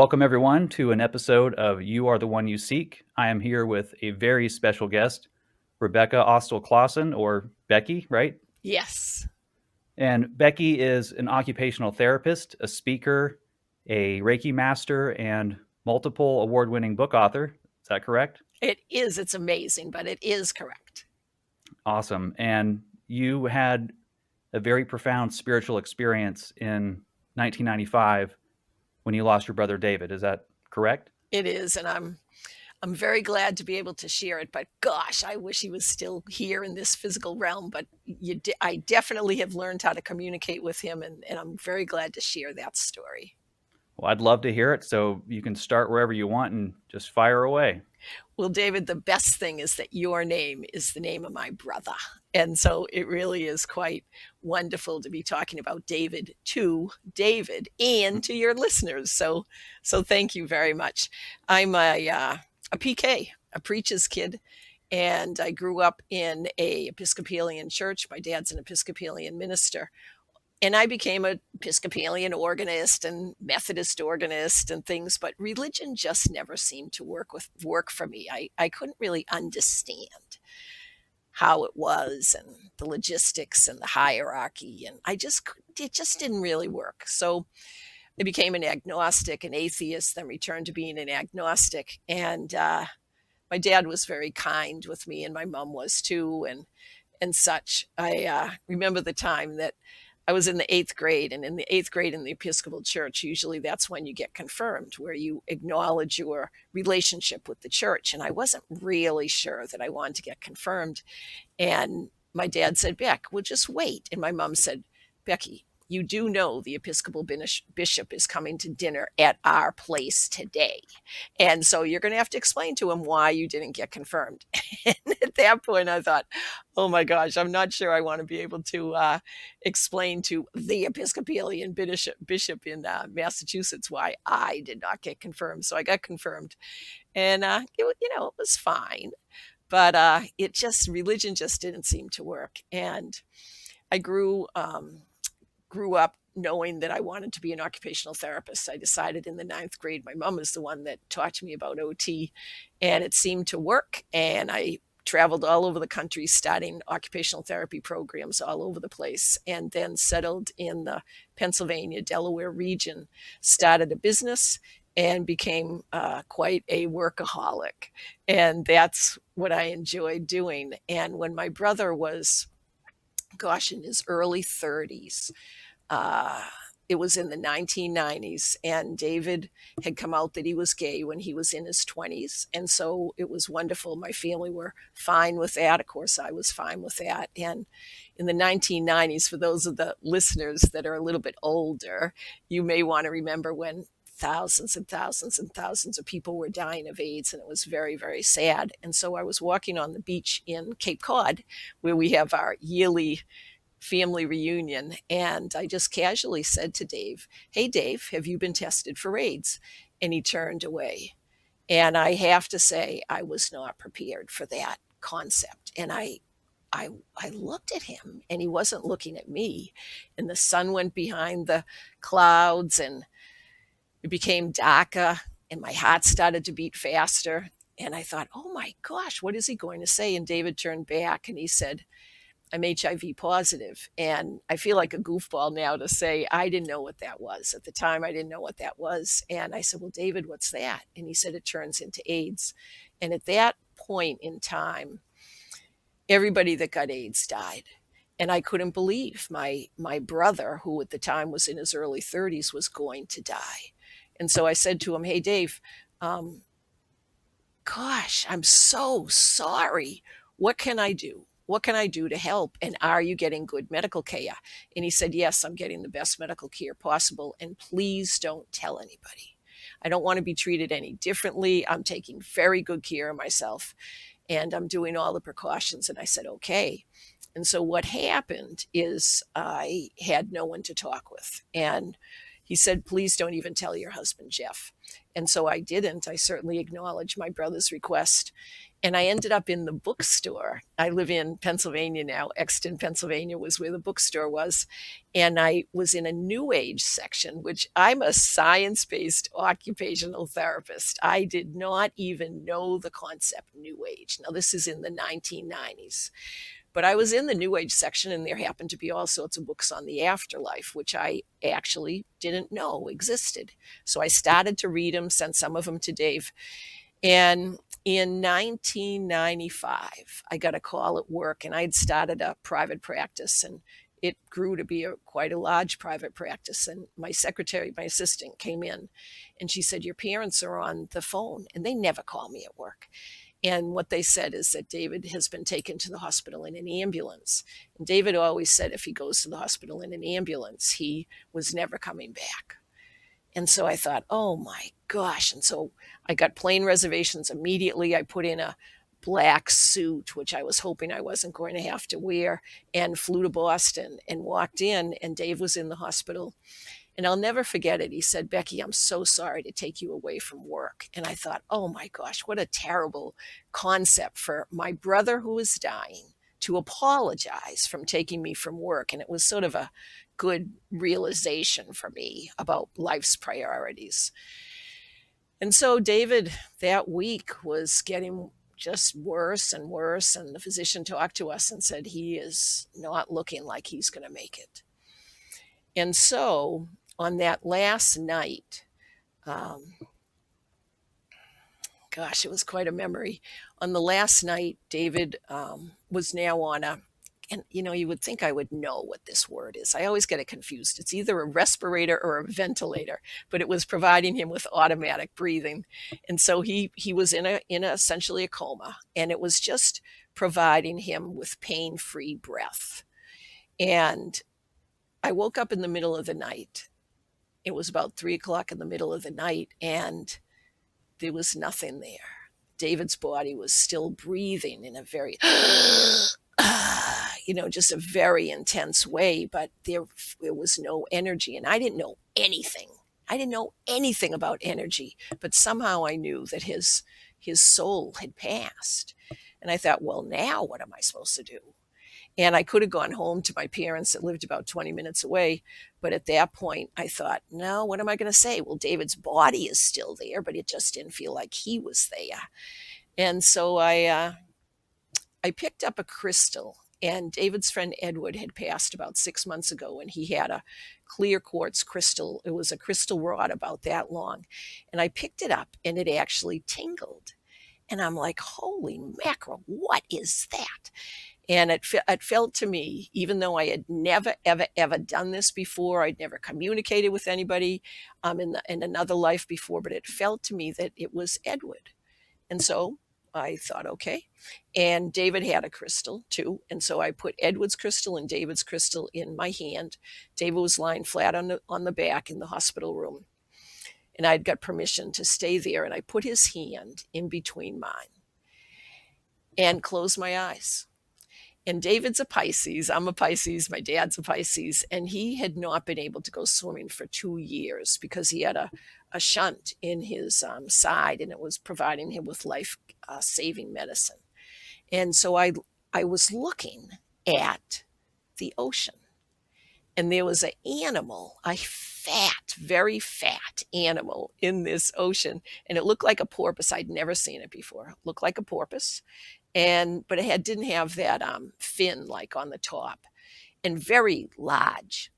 Welcome, everyone, to an episode of You Are the One You Seek. I am here with a very special guest, Rebecca Austill-Clausen, or Becky, right? Yes. And Becky is an occupational therapist, a speaker, a Reiki Master, and multiple award-winning book author. Is that correct? It is. It's amazing, but it is correct. Awesome. And you had a very profound spiritual experience in 1995 when you lost your brother David. Is that correct? It is, and I'm very glad to be able to share it. But gosh, I wish he was still here in this physical realm. But I definitely have learned how to communicate with him, and I'm very glad to share that story. Well, I'd love to hear it. So you can start wherever you want and just fire away. Well, David, the best thing is that your name is the name of my brother. And so it really is quite wonderful to be talking about David to David and to your listeners. So thank you very much. I'm a PK, a preacher's kid, and I grew up in a Episcopalian church. My dad's an Episcopalian minister. And I became an Episcopalian organist and Methodist organist and things, but religion just never seemed to work for me. I couldn't really understand how it was and the logistics and the hierarchy, and it just didn't really work. So I became an agnostic, an atheist, then returned to being an agnostic. And my dad was very kind with me, and my mom was too, and such. I remember the time that I was in the 8th grade, and in the 8th grade in the Episcopal Church, usually that's when you get confirmed, where you acknowledge your relationship with the church. And I wasn't really sure that I wanted to get confirmed. And my dad said, Beck, we'll just wait. And my mom said, Becky, you do know the Episcopal bishop is coming to dinner at our place today. And so you're going to have to explain to him why you didn't get confirmed. And at that point, I thought, oh my gosh, I'm not sure I want to be able to explain to the Episcopalian bishop in Massachusetts why I did not get confirmed. So I got confirmed. And, it was fine. But religion just didn't seem to work. And I grew up knowing that I wanted to be an occupational therapist. I decided in the 9th grade, my mom is the one that taught me about OT, and it seemed to work. And I traveled all over the country studying occupational therapy programs all over the place, and then settled in the Pennsylvania, Delaware region, started a business, and became quite a workaholic. And that's what I enjoyed doing. And when my brother was, in his early 30s, it was in the 1990s, and David had come out that he was gay when he was in his 20s. And so it was wonderful. My family were fine with that. Of course, I was fine with that. And in the 1990s, for those of the listeners that are a little bit older, you may want to remember when thousands and thousands and thousands of people were dying of AIDS, and it was very, very sad. And so I was walking on the beach in Cape Cod, where we have our yearly family reunion, and I just casually said to Dave, hey, Dave, have you been tested for AIDS? And he turned away. And I have to say, I was not prepared for that concept. And I looked at him, and he wasn't looking at me. And the sun went behind the clouds, and it became darker, and my heart started to beat faster. And I thought, oh my gosh, what is he going to say? And David turned back, and he said, I'm HIV positive. And I feel like a goofball now to say I didn't know what that was. At the time, I didn't know what that was. And I said, well, David, what's that? And he said, it turns into AIDS. And at that point in time, everybody that got AIDS died. And I couldn't believe my brother, who at the time was in his early 30s, was going to die. And so I said to him, hey, Dave, gosh, I'm so sorry. What can I do? What can I do to help? And are you getting good medical care? And he said, yes, I'm getting the best medical care possible. And please don't tell anybody. I don't want to be treated any differently. I'm taking very good care of myself, and I'm doing all the precautions. And I said, okay. And so what happened is I had no one to talk with. And he said, please don't even tell your husband, Jeff. And so I didn't. I certainly acknowledged my brother's request. And I ended up in the bookstore. I live in Pennsylvania now. Exton, Pennsylvania was where the bookstore was. And I was in a New Age section, which I'm a science-based occupational therapist. I did not even know the concept New Age. Now, this is in the 1990s. But I was in the New Age section, and there happened to be all sorts of books on the afterlife, which I actually didn't know existed. So I started to read them, sent some of them to Dave. And in 1995, I got a call at work, and I'd started a private practice, and it grew to be quite a large private practice. And my secretary, my assistant, came in, and she said, "Your parents are on the phone," and they never call me at work. And what they said is that David has been taken to the hospital in an ambulance. And David always said if he goes to the hospital in an ambulance, he was never coming back. And so I thought, oh my gosh. And so I got plane reservations immediately. I put in a black suit, which I was hoping I wasn't going to have to wear, and flew to Boston and walked in, and Dave was in the hospital. And I'll never forget it. He said, "Becky, I'm so sorry to take you away from work." And I thought, oh my gosh, what a terrible concept for my brother who was dying to apologize from taking me from work. And it was sort of a good realization for me about life's priorities. And so David that week was getting just worse and worse. And the physician talked to us and said, he is not looking like he's going to make it. And so on that last night, gosh, it was quite a memory. On the last night, David was now on and you would think I would know what this word is. I always get it confused. It's either a respirator or a ventilator, but it was providing him with automatic breathing. And so he was in essentially a coma, and it was just providing him with pain-free breath. And I woke up in the middle of the night. It was about 3 o'clock in the middle of the night, and there was nothing there. David's body was still breathing in a very, just a very intense way, but there was no energy. And I didn't know anything. I didn't know anything about energy, but somehow I knew that his soul had passed. And I thought, well, now what am I supposed to do? And I could have gone home to my parents that lived about 20 minutes away. But at that point, I thought, no, what am I going to say? Well, David's body is still there, but it just didn't feel like he was there. And so I picked up a crystal. And David's friend Edward had passed about 6 months ago, and he had a clear quartz crystal. It was a crystal rod about that long. And I picked it up, and it actually tingled. And I'm like, holy mackerel, what is that? And it felt to me, even though I had never, ever, ever done this before, I'd never communicated with anybody in another life before, but it felt to me that it was Edward. And so I thought, okay. And David had a crystal too. And so I put Edward's crystal and David's crystal in my hand. David was lying flat on the back in the hospital room. And I'd got permission to stay there. And I put his hand in between mine and closed my eyes. And David's a Pisces. I'm a Pisces. My dad's a Pisces. And he had not been able to go swimming for 2 years because he had a shunt in his side, and it was providing him with life-saving medicine. And so I was looking at the ocean, and there was an animal, a fat, very fat animal in this ocean. And it looked like a porpoise. I'd never seen it before. It looked like a porpoise. But it didn't have that fin like on the top, and very large.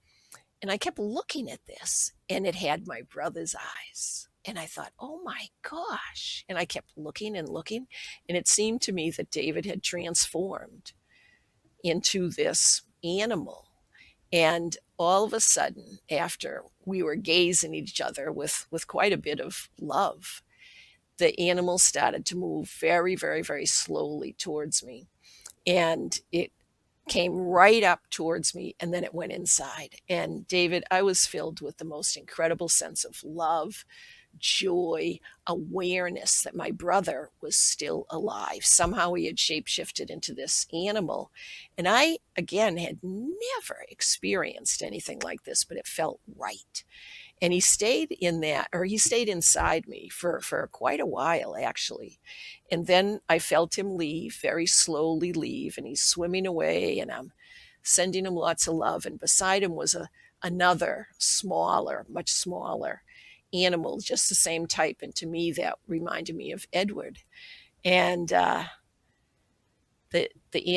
And I kept looking at this, and it had my brother's eyes. And I thought, oh my gosh. And I kept looking and looking. And it seemed to me that David had transformed into this animal. And all of a sudden, after we were gazing at each other with quite a bit of love, the animal started to move very, very, very slowly towards me. And it came right up towards me, and then it went inside. And David, I was filled with the most incredible sense of love, joy, awareness that my brother was still alive. Somehow he had shapeshifted into this animal. And I, again, had never experienced anything like this, but it felt right. And he stayed in that, or he stayed inside me for quite a while, actually. And then I felt him leave, very slowly leave, and he's swimming away, and I'm sending him lots of love. And beside him was another smaller, much smaller animal, just the same type. And to me, that reminded me of Edward. And the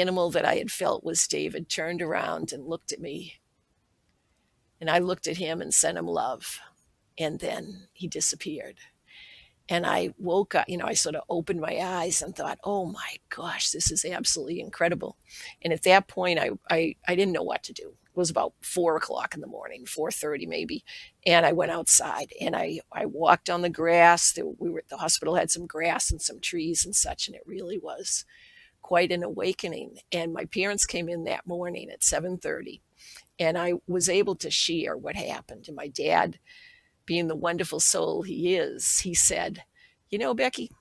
animal that I had felt was David turned around and looked at me. And I looked at him and sent him love. And then he disappeared. And I woke up, I sort of opened my eyes and thought, oh my gosh, this is absolutely incredible. And at that point, I didn't know what to do. It was about 4 o'clock in the morning, 4:30 maybe. And I went outside and I walked on the grass. The hospital had some grass and some trees and such. And it really was quite an awakening. And my parents came in that morning at 7:30. And I was able to share what happened. And my dad, being the wonderful soul he is, he said, Becky,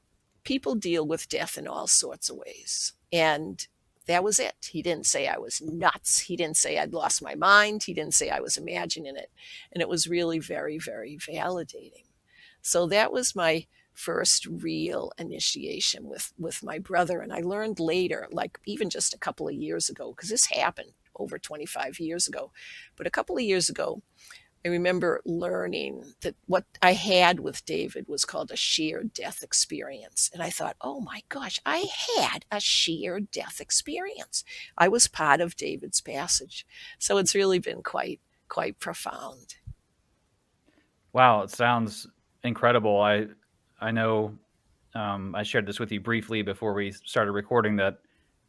people deal with death in all sorts of ways. And that was it. He didn't say I was nuts. He didn't say I'd lost my mind. He didn't say I was imagining it. And it was really very, very validating. So that was my first real initiation with my brother. And I learned later, like even just a couple of years ago, because this happened over 25 years ago, but a couple of years ago, I remember learning that what I had with David was called a shared death experience. And I thought, oh my gosh, I had a shared death experience. I was part of David's passage. So it's really been quite profound. Wow, it sounds incredible. I know I shared this with you briefly before we started recording that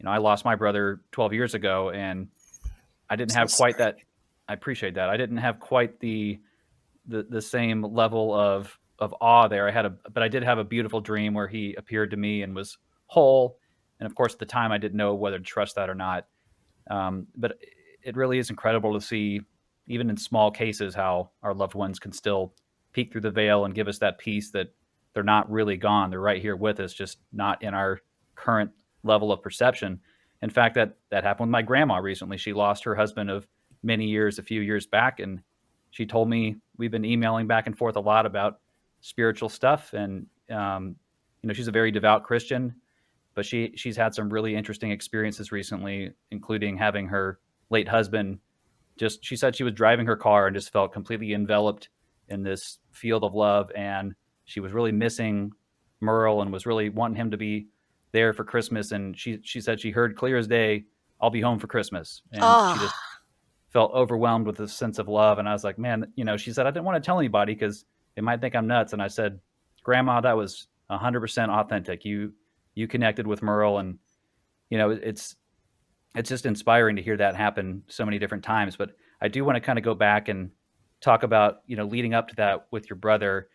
I lost my brother 12 years ago, and I didn't So have quite sorry. that. I appreciate that. I didn't have quite the same level of awe there. But I did have a beautiful dream where he appeared to me and was whole. And of course, at the time, I didn't know whether to trust that or not. But it really is incredible to see, even in small cases, how our loved ones can still peek through the veil and give us that peace that they're not really gone. They're right here with us, just not in our current level of perception. In fact, that happened with my grandma recently. She lost her husband of many years a few years back, and she told me we've been emailing back and forth a lot about spiritual stuff. And she's a very devout Christian, but she's had some really interesting experiences recently, including having her late husband just she said she was driving her car and just felt completely enveloped in this field of love, and she was really missing Merle and was really wanting him to be there for Christmas. And she said she heard clear as day, "I'll be home for Christmas," and she just Ah, felt overwhelmed with this sense of love. And I was like, man, she said, I didn't want to tell anybody because they might think I'm nuts. And I said, Grandma, that was 100% authentic. You connected with Merle, and it's just inspiring to hear that happen so many different times. But I do want to kind of go back and talk about, leading up to that with your brother.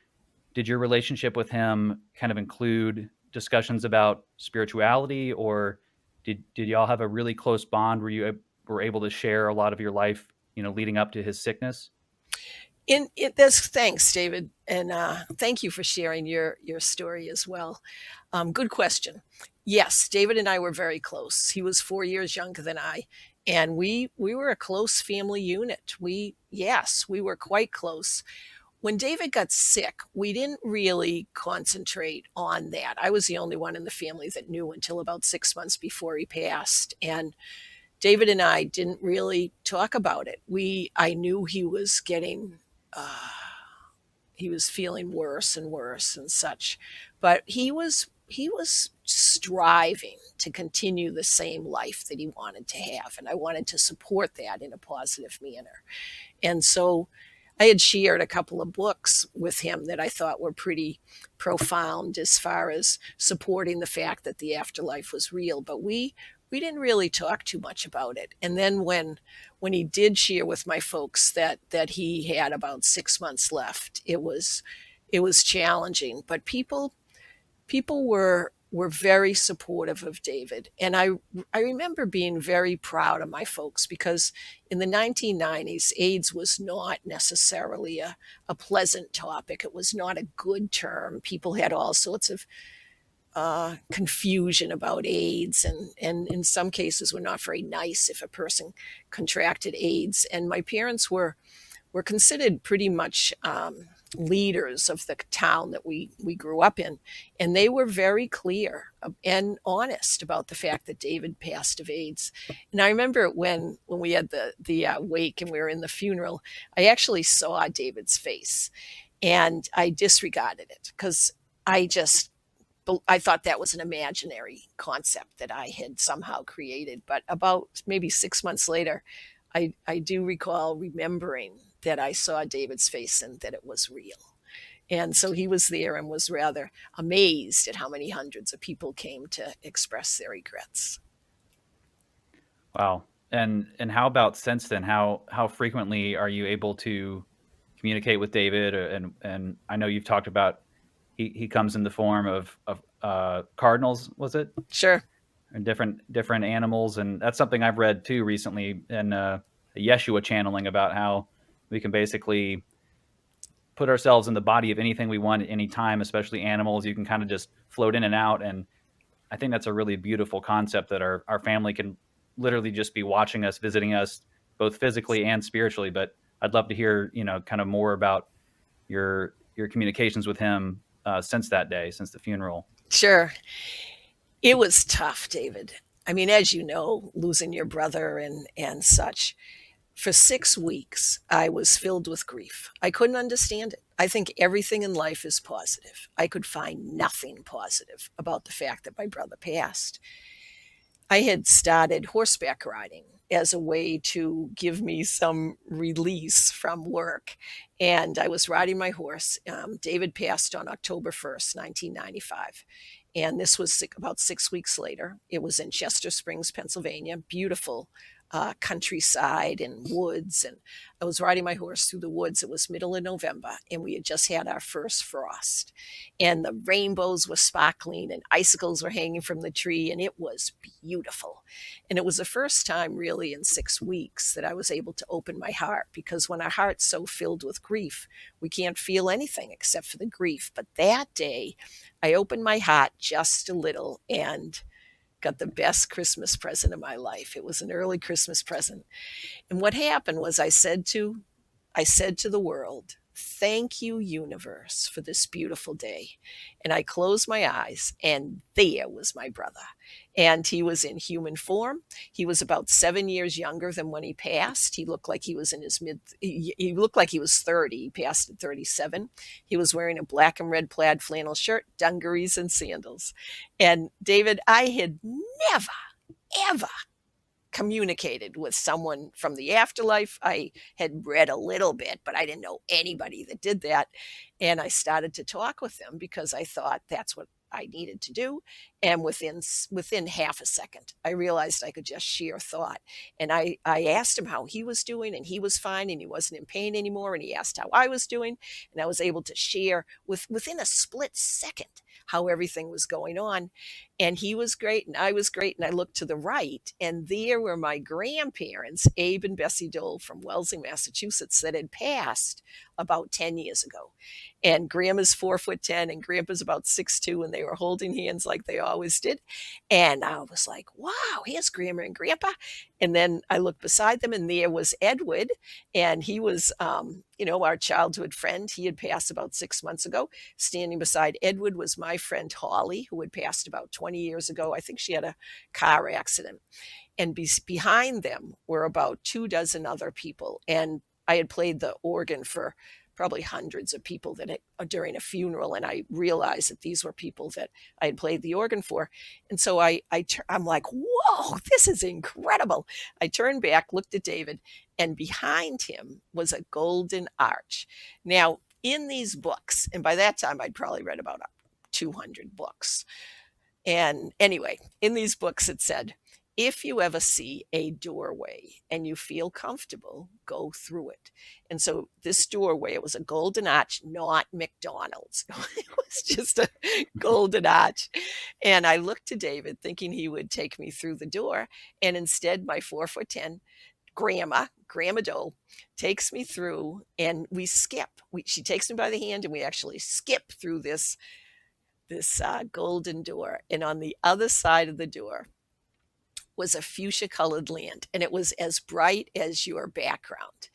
Did your relationship with him kind of include discussions about spirituality, or did y'all have a really close bond where you were able to share a lot of your life, leading up to his sickness? in this, thanks, David, and thank you for sharing your story as well. Good question. Yes, David and I were very close. He was 4 years younger than I, and we were a close family unit. We were quite close. When David got sick, we didn't really concentrate on that. I was the only one in the family that knew until about 6 months before he passed, and David and I didn't really talk about it. I knew he was getting, uh, he was feeling worse and worse and such, but he was striving to continue the same life that he wanted to have, and I wanted to support that in a positive manner. And so I had shared a couple of books with him that I thought were pretty profound as far as supporting the fact that the afterlife was real, but we didn't really talk too much about it. And then when he did share with my folks that he had about 6 months left, it was challenging, but people were very supportive of David. And I remember being very proud of my folks because in the 1990s, AIDS was not necessarily a pleasant topic. It was not a good term. People had all sorts of confusion about AIDS, and in some cases were not very nice if a person contracted AIDS. And my parents were considered pretty much leaders of the town that we grew up in, and they were very clear and honest about the fact that David passed of AIDS. And I remember when we had the wake and we were in the funeral, I actually saw David's face, and I disregarded it because I just I thought that was an imaginary concept that I had somehow created. But about maybe 6 months later, I do recall remembering that I saw David's face and that it was real. And so he was there and was rather amazed at how many hundreds of people came to express their regrets. Wow. And how about since then? How frequently are you able to communicate with David? And I know you've talked about he comes in the form of cardinals, was it? Sure. And different animals, and that's something I've read too recently in Yeshua channeling about how we can basically put ourselves in the body of anything we want at any time, especially animals. You can kind of just float in and out, and I think that's a really beautiful concept that our family can literally just be watching us, visiting us, both physically and spiritually. But I'd love to hear, kind of more about your communications with him since that day, since the funeral. Sure. It was tough, David. I mean, as you know, losing your brother and such. For 6 weeks, I was filled with grief. I couldn't understand it. I think everything in life is positive. I could find nothing positive about the fact that my brother passed. I had started horseback riding as a way to give me some release from work. And I was riding my horse. David passed on October 1st, 1995. And this was about 6 weeks later. It was in Chester Springs, Pennsylvania, beautiful countryside and woods. And I was riding my horse through the woods. It was middle of November, and we had just had our first frost. And the rainbows were sparkling, and icicles were hanging from the tree, and it was beautiful. And it was the first time, really, in 6 weeks that I was able to open my heart, because when our heart's so filled with grief, we can't feel anything except for the grief. But that day, I opened my heart just a little and got the best Christmas present of my life. It was an early Christmas present. And what happened was I said to the world, "Thank you, universe, for this beautiful day." And I closed my eyes, and there was my brother. And he was in human form. He was about 7 years younger than when he passed. He looked like he was in his he looked like he was 30. He passed at 37. He was wearing a black and red plaid flannel shirt, dungarees, and sandals. And David, I had never, ever communicated with someone from the afterlife. I had read a little bit, but I didn't know anybody that did that. And I started to talk with them because I thought that's what I needed to do. And within half a second, I realized I could just share thought. And I asked him how he was doing, and he was fine, and he wasn't in pain anymore. And he asked how I was doing, and I was able to share within a split second how everything was going on. And he was great, and I was great. And I looked to the right, and there were my grandparents, Abe and Bessie Dole from Welsing, Massachusetts, that had passed about 10 years ago. And Grandma's 4'10", and Grandpa's about 6'2", and they were holding hands like they always did. And I was like, wow, here's Grandma and Grandpa. And then I looked beside them, and there was Edward, and he was, our childhood friend. He had passed about 6 months ago. Standing beside Edward was my friend Holly, who had passed about 20 years ago. I think she had a car accident. And behind them were about 24 other people. And I had played the organ for probably hundreds of people during a funeral. And I realized that these were people that I had played the organ for. And so I'm like, whoa, this is incredible. I turned back, looked at David, and behind him was a golden arch. Now, in these books, and by that time I'd probably read about 200 books. And anyway, in these books it said, if you ever see a doorway and you feel comfortable, go through it. And so this doorway, it was a golden arch, not McDonald's. It was just a golden arch. And I looked to David thinking he would take me through the door. And instead, my 4'10" Grandma Dole, takes me through, and we skip. She takes me by the hand, and we actually skip through this golden door. And on the other side of the door was a fuchsia colored land, and it was as bright as your background,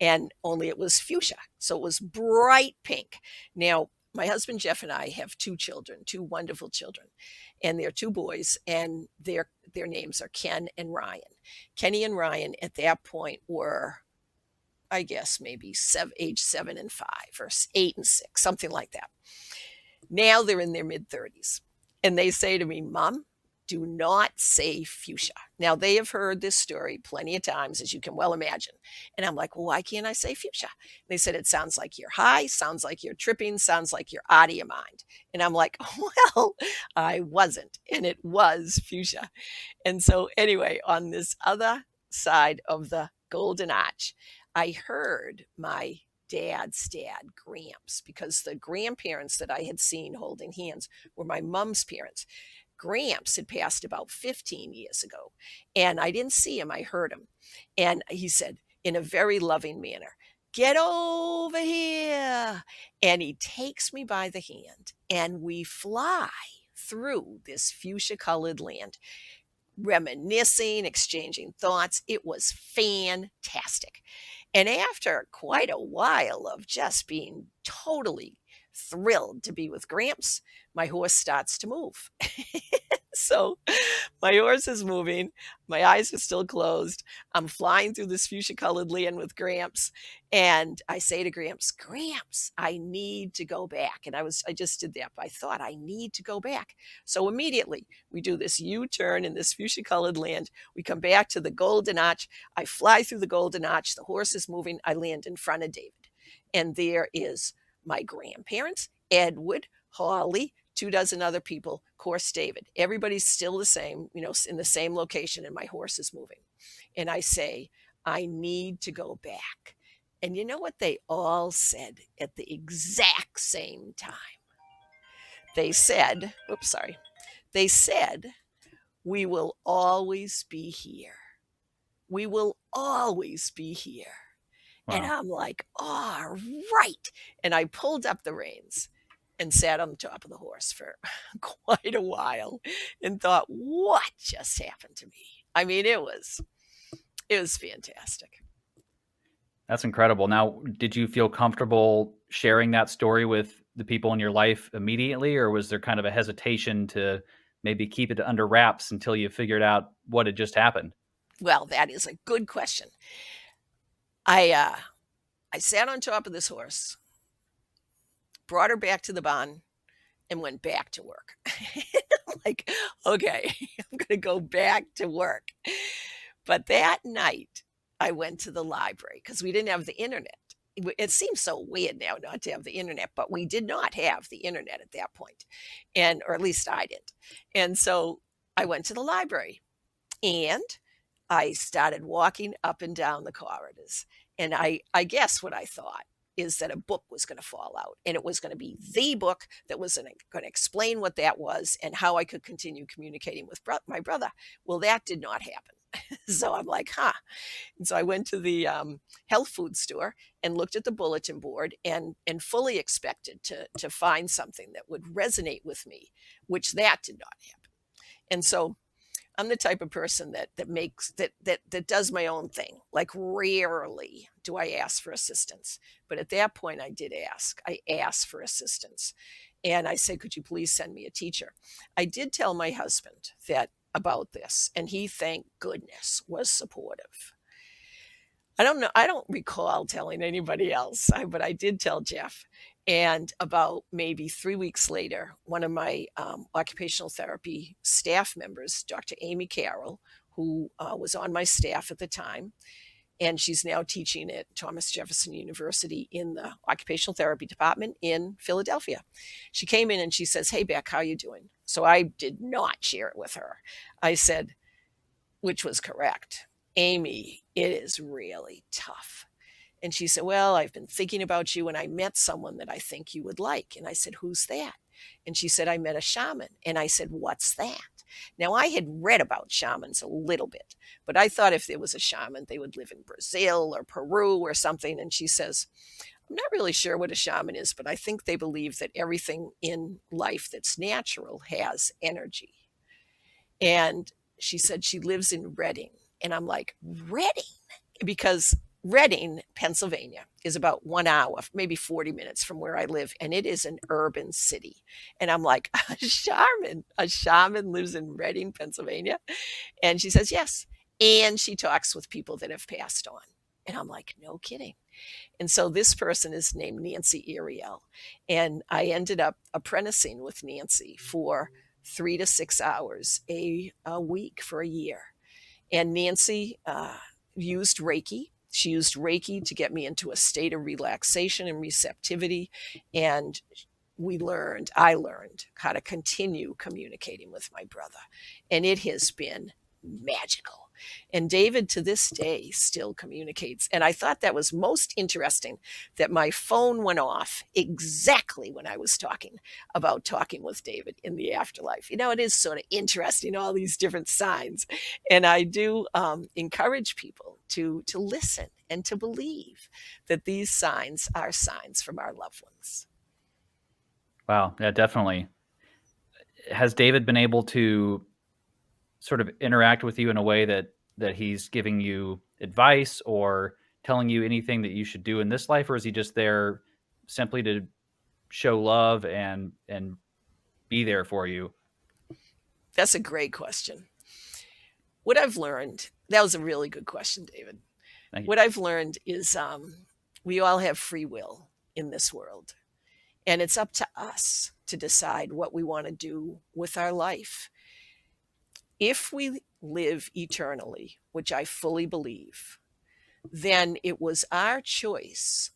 and only it was fuchsia, so it was bright pink. Now, my husband Jeff and I have 2 children, 2 wonderful children, and they're 2 boys, and their names are Ken and Ryan. Kenny and Ryan at that point were, I guess, maybe age 7 and 5 or 8 and 6, something like that. Now they're in their mid-30s, and they say to me, "Mom, do not say fuchsia." Now, they have heard this story plenty of times, as you can well imagine. And I'm like, "Well, why can't I say fuchsia?" They said, "It sounds like you're high, sounds like you're tripping, sounds like you're out of your mind." And I'm like, "Well, I wasn't, and it was fuchsia." And so, anyway, on this other side of the Golden Arch, I heard my dad's dad, Gramps, because the grandparents that I had seen holding hands were my mom's parents. Gramps had passed about 15 years ago, and I didn't see him, I heard him. And he said, in a very loving manner, "Get over here." And he takes me by the hand, and we fly through this fuchsia colored land, reminiscing, exchanging thoughts. It was fantastic. And after quite a while of just being totally thrilled to be with Gramps, my horse starts to move. So my horse is moving. My eyes are still closed. I'm flying through this fuchsia colored land with Gramps. And I say to Gramps, "Gramps, I need to go back." And I just did that. I thought, I need to go back. So immediately we do this U-turn in this fuchsia colored land. We come back to the Golden Arch. I fly through the Golden Arch. The horse is moving. I land in front of David. And there is my grandparents, Edward, Holly, 2 dozen other people, of course, David. Everybody's still the same, in the same location, and my horse is moving. And I say, "I need to go back." And you know what they all said at the exact same time? They said, oops, sorry. They said, "We will always be here. We will always be here." And Wow. I'm like, "All right." And I pulled up the reins and sat on the top of the horse for quite a while and thought, what just happened to me? I mean, it was fantastic. That's incredible. Now, did you feel comfortable sharing that story with the people in your life immediately, or was there kind of a hesitation to maybe keep it under wraps until you figured out what had just happened? Well, that is a good question. I sat on top of this horse, brought her back to the barn, and went back to work. Like, okay, I'm going to go back to work. But that night, I went to the library because we didn't have the internet. It seems so weird now not to have the internet, but we did not have the internet at that point, or at least I didn't. And so I went to the library, and I started walking up and down the corridors. And I guess what I thought is that a book was going to fall out, and it was going to be the book that was going to explain what that was and how I could continue communicating with my brother. Well, that did not happen. So I'm like, huh. And so I went to the health food store and looked at the bulletin board, and fully expected to find something that would resonate with me, which that did not happen. And so I'm the type of person that does my own thing. Like, rarely do I ask for assistance, but at that point I did ask. I asked for assistance, and I said, "Could you please send me a teacher?" I did tell my husband that about this, and he, thank goodness, was supportive. I don't know. I don't recall telling anybody else, but I did tell Jeff. And about maybe 3 weeks later, one of my occupational therapy staff members, Dr. Amy Carroll, who was on my staff at the time, and she's now teaching at Thomas Jefferson University in the occupational therapy department in Philadelphia. She came in and she says, "Hey, Beck, how you doing?" So I did not share it with her. I said, which was correct, "Amy, it is really tough." And she said, "Well, I've been thinking about you, and I met someone that I think you would like." And I said, "Who's that?" And she said, "I met a shaman." And I said, "What's that?" Now, I had read about shamans a little bit, but I thought if there was a shaman, they would live in Brazil or Peru or something. And she says, "I'm not really sure what a shaman is, but I think they believe that everything in life that's natural has energy." And she said she lives in Reading. And I'm like, Reading? Because Reading, Pennsylvania, is about 1 hour, maybe 40 minutes from where I live, and it is an urban city. And I'm like, a shaman lives in Reading, Pennsylvania? And she says, yes. And she talks with people that have passed on. And I'm like, no kidding. And so this person is named Nancy Ariel. And I ended up apprenticing with Nancy for 3 to 6 hours a week for a year. And Nancy used Reiki. She used Reiki to get me into a state of relaxation and receptivity. And I learned how to continue communicating with my brother. And it has been magical. And David to this day still communicates. And I thought that was most interesting that my phone went off exactly when I was talking about talking with David in the afterlife. It is sort of interesting, all these different signs. And I do encourage people to listen and to believe that these signs are signs from our loved ones. Wow. Yeah, definitely. Has David been able to sort of interact with you in a way that he's giving you advice or telling you anything that you should do in this life, or is he just there simply to show love and be there for you? That's a great question. What I've learned, that was a really good question, David. Thank you. What I've learned is we all have free will in this world. And it's up to us to decide what we want to do with our life. If we live eternally, which I fully believe, then it was our choice,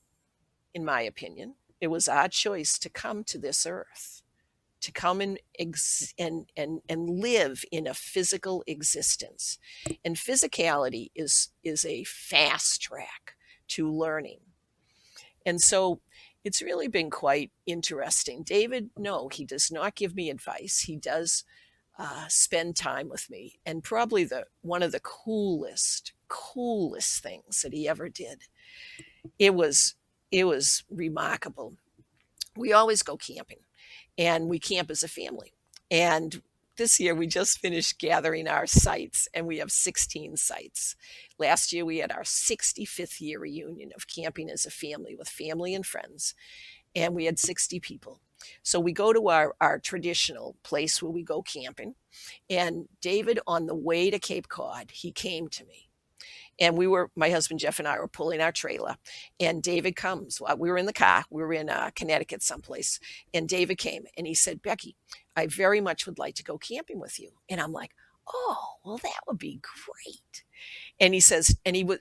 in my opinion, it was our choice to come to this earth, to come and live in a physical existence. And physicality is a fast track to learning. And so it's really been quite interesting. David, no, he does not give me advice. He does spend time with me. And probably one of the coolest things that he ever did. It was remarkable. We always go camping, and we camp as a family. And this year we just finished gathering our sites, and we have 16 sites. Last year we had our 65th year reunion of camping as a family with family and friends, and we had 60 people. So we go to our traditional place where we go camping. And David, on the way to Cape Cod, he came to me. And my husband Jeff and I were pulling our trailer, and David comes. We were in the car. We were in Connecticut someplace. And David came and he said, Becky, I very much would like to go camping with you. And I'm like, oh, well, that would be great. And he says,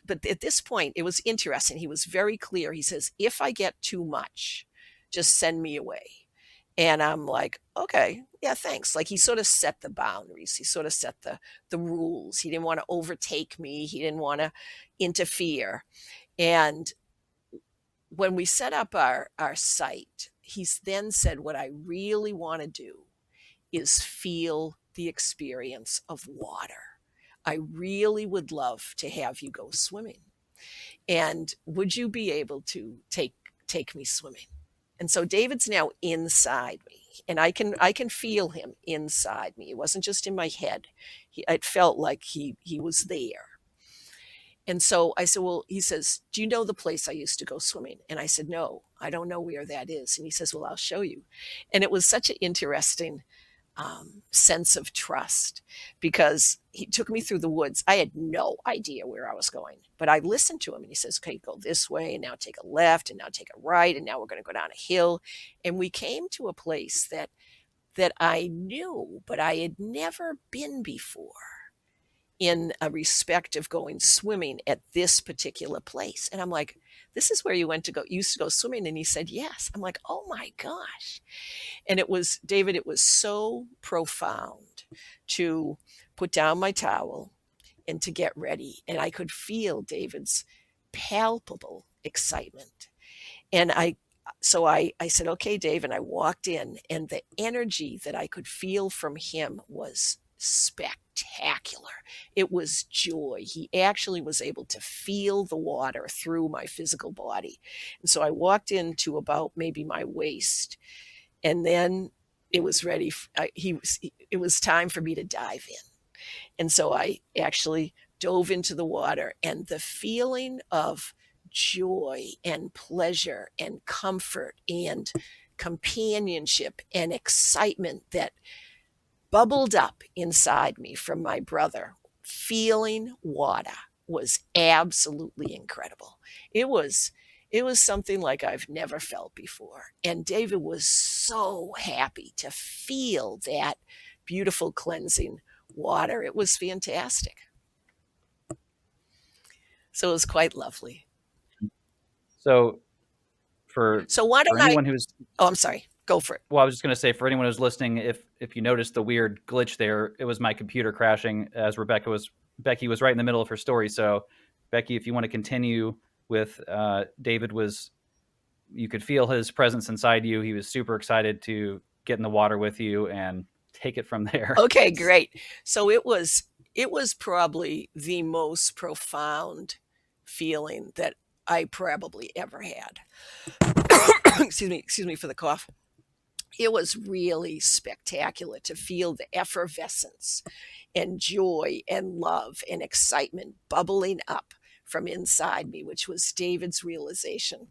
but at this point, it was interesting. He was very clear. He says, if I get too much, just send me away. And I'm like, okay, yeah, thanks. Like, he sort of set the boundaries. He sort of set the rules. He didn't want to overtake me. He didn't want to interfere. And when we set up our site, he's then said, what I really want to do is feel the experience of water. I really would love to have you go swimming. And would you be able to take me swimming? And so David's now inside me, and I can feel him inside me. It wasn't just in my head. It felt like he was there. And so I said, well, he says, do you know the place I used to go swimming? And I said, no, I don't know where that is. And he says, well, I'll show you. And it was such an interesting sense of trust, because he took me through the woods. I had no idea where I was going, but I listened to him, and he says, okay, go this way, and now take a left, and now take a right, and now we're going to go down a hill. And we came to a place that I knew, but I had never been before, in a respect of going swimming at this particular place. And I'm like, this is where you used to go swimming? And he said, yes. I'm like, oh my gosh. And it was, David, it was so profound to put down my towel and to get ready. And I could feel David's palpable excitement. And so I said, okay, Dave. And I walked in, and the energy that I could feel from him was spectacular. It was joy. He actually was able to feel the water through my physical body. And so I walked into about maybe my waist, and then it was ready. It was time for me to dive in. And so I actually dove into the water, and the feeling of joy and pleasure and comfort and companionship and excitement that bubbled up inside me from my brother feeling water was absolutely incredible. It was it was something like I've never felt before. And David was so happy to feel that beautiful cleansing water. It was fantastic. So it was quite lovely. So for So why don't for I anyone who's Oh, I'm sorry. Go for it. well, I was just going to say for anyone who's listening, if you noticed the weird glitch there, it was my computer crashing as Becky was right in the middle of her story. So Becky, if you want to continue with David was you could feel his presence inside you. He was super excited to get in the water with you and take it from there. Okay, great. So it was probably the most profound feeling that I probably ever had. Excuse me for the cough. It was really spectacular to feel the effervescence and joy and love and excitement bubbling up from inside me, which was David's realization,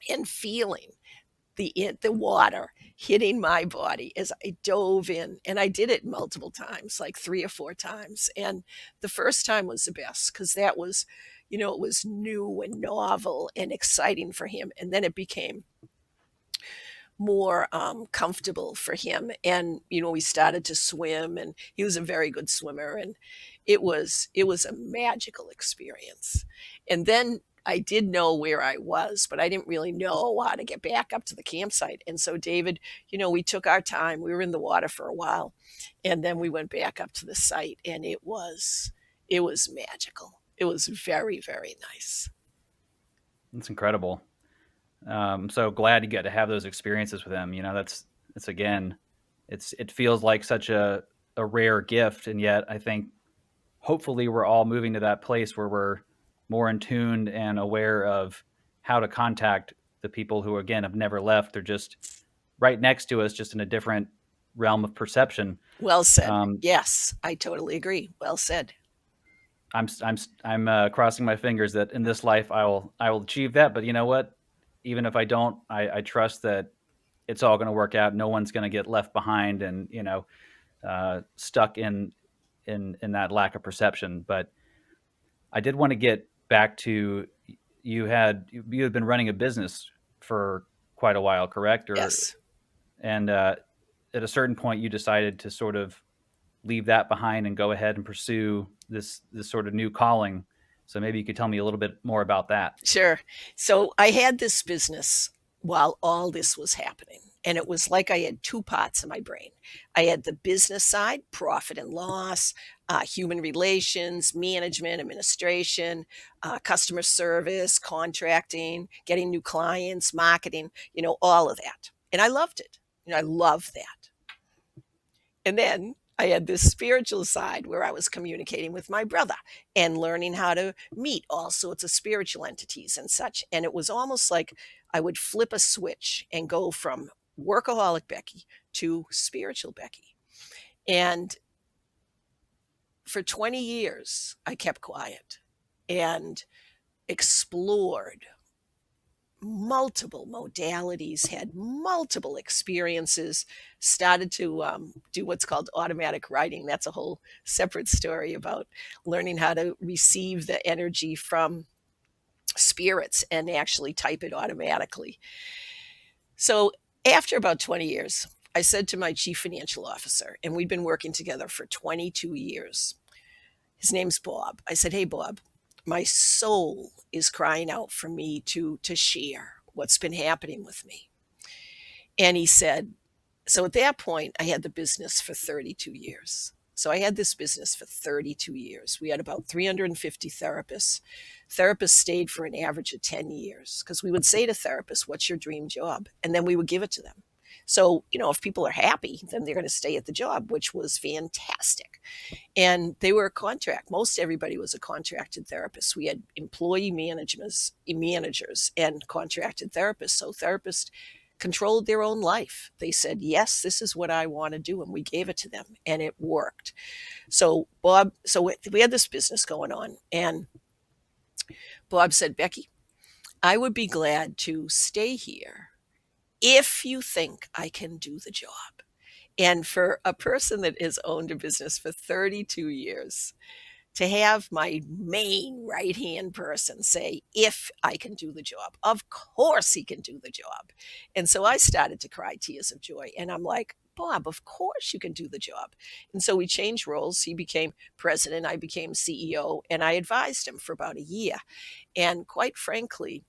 and feeling the water hitting my body as I dove in. And I did it multiple times, like 3 or 4 times. And the first time was the best because that was, it was new and novel and exciting for him. And then it became more comfortable for him. And we started to swim, and he was a very good swimmer, and it was a magical experience. And then I did know where I was, but I didn't really know how to get back up to the campsite. And so David, we took our time. We were in the water for a while, and then we went back up to the site, and it was magical. It was very, very nice. It's incredible. I'm so glad you get to have those experiences with him. It's again, it feels like such a rare gift, and yet I think hopefully we're all moving to that place where we're more in tuned and aware of how to contact the people who again have never left. They're just right next to us, just in a different realm of perception. Well said. Um, Yes, I totally agree. Well said. I'm crossing my fingers that in this life I will achieve that. But you know what? Even if I don't, I trust that it's all going to work out. No one's going to get left behind and stuck in that lack of perception. But I did want to get back to you had been running a business for quite a while, correct? Or Yes. and at a certain point you decided to sort of leave that behind and go ahead and pursue this sort of new calling. So maybe you could tell me a little bit more about that. Sure. So I had this business while all this was happening. And it was like I had two pots in my brain. I had the business side, profit and loss, human relations, management, administration, customer service, contracting, getting new clients, marketing, all of that. And I loved it. I love that. And then I had this spiritual side where I was communicating with my brother and learning how to meet all sorts of spiritual entities and such. And it was almost like I would flip a switch and go from workaholic Becky to spiritual Becky. And for 20 years, I kept quiet and explored multiple modalities, had multiple experiences, started to do what's called automatic writing. That's a whole separate story about learning how to receive the energy from spirits and actually type it automatically. So after about 20 years, I said to my chief financial officer, and we'd been working together for 22 years. His name's Bob. I said, "Hey, Bob, my soul is crying out for me to share what's been happening with me." And he said, so at that point, I had the business for 32 years. So I had this business for 32 years. We had about 350 therapists. Therapists stayed for an average of 10 years because we would say to therapists, "What's your dream job?" And then we would give it to them. So, if people are happy, then they're going to stay at the job, which was fantastic. And they were a contract. Most everybody was a contracted therapist. We had employee managers and contracted therapists. So therapists controlled their own life. They said, yes, this is what I want to do. And we gave it to them and it worked. So we had this business going on, and Bob said, Becky, I would be glad to stay here if you think I can do the job. And for a person that has owned a business for 32 years, to have my main right hand person say, if I can do the job, of course he can do the job. And so I started to cry tears of joy. And I'm like, Bob, of course you can do the job. And so we changed roles. He became president, I became CEO, and I advised him for about a year. And quite frankly,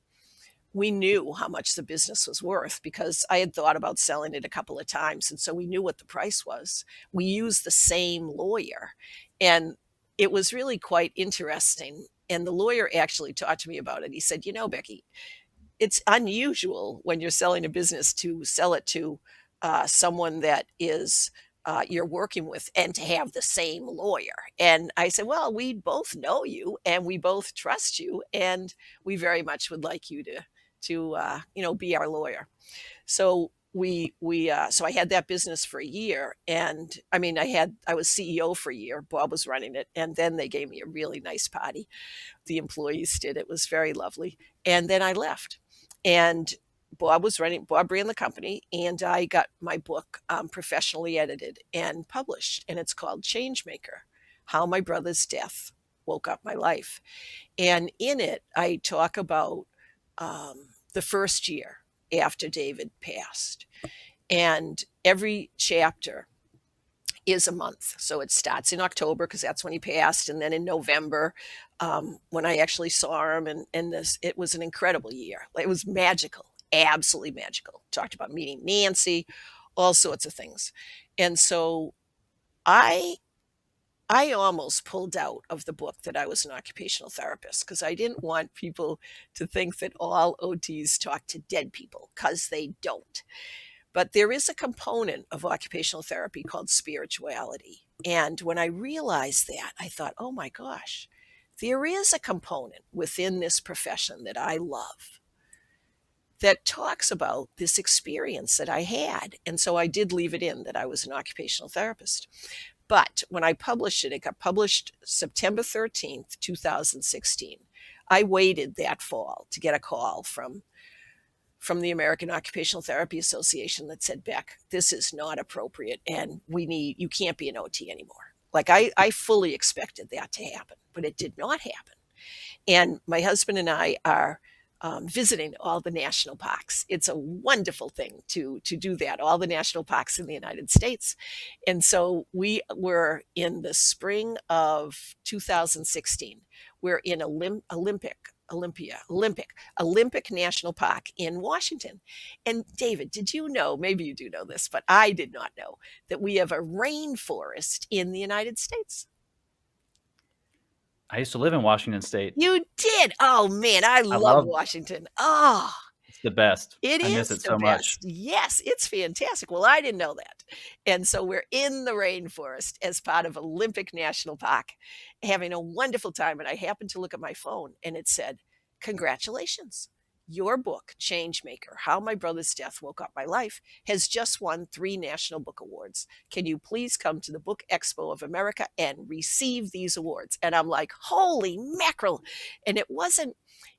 we knew how much the business was worth because I had thought about selling it a couple of times. And so we knew what the price was. We used the same lawyer. And it was really quite interesting. And the lawyer actually talked to me about it. He said, you know, Becky, it's unusual when you're selling a business to sell it to someone that is you're working with and to have the same lawyer. And I said, well, we both know you and we both trust you, and we very much would like you to be our lawyer. So so I had that business for a year, and I mean, I was CEO for a year. Bob was running it, and then they gave me a really nice party. The employees did. It was very lovely. And then I left. And Bob ran the company, and I got my book professionally edited and published. And it's called Changemaker: How My Brother's Death Woke Up My Life. And in it, I talk about the first year after David passed. And every chapter is a month. So it starts in October because that's when he passed. And then in November, when I actually saw him, and it was an incredible year. It was magical, absolutely magical. Talked about meeting Nancy, all sorts of things. And so I I almost pulled out of the book that I was an occupational therapist because I didn't want people to think that all OTs talk to dead people, because they don't. But there is a component of occupational therapy called spirituality. And when I realized that, I thought, oh my gosh, there is a component within this profession that I love that talks about this experience that I had. And so I did leave it in that I was an occupational therapist. But when I published it, it got published September 13th, 2016. I waited that fall to get a call from the American Occupational Therapy Association that said, Beck, this is not appropriate, and you can't be an OT anymore. Like I fully expected that to happen, but it did not happen. And my husband and I are visiting all the national parks. It's a wonderful thing to do that, all the national parks in the United States. And so we were in the spring of 2016. We're in Olympic National Park in Washington. And David, did you know, maybe you do know this, but I did not know, that we have a rainforest in the United States? I used to live in Washington State. You did? Oh man, I I love love Washington. Oh, It's the best. it I miss is it the so much. best. Yes, it's fantastic. Well, I didn't know that. And so we're in the rainforest as part of Olympic National Park, having a wonderful time. And I happened to look at my phone and it said, congratulations. Your book, Changemaker: How My Brother's Death Woke Up My Life, has just won 3 National Book Awards. Can you please come to the Book Expo of America and receive these awards? And I'm like, holy mackerel. And it wasn't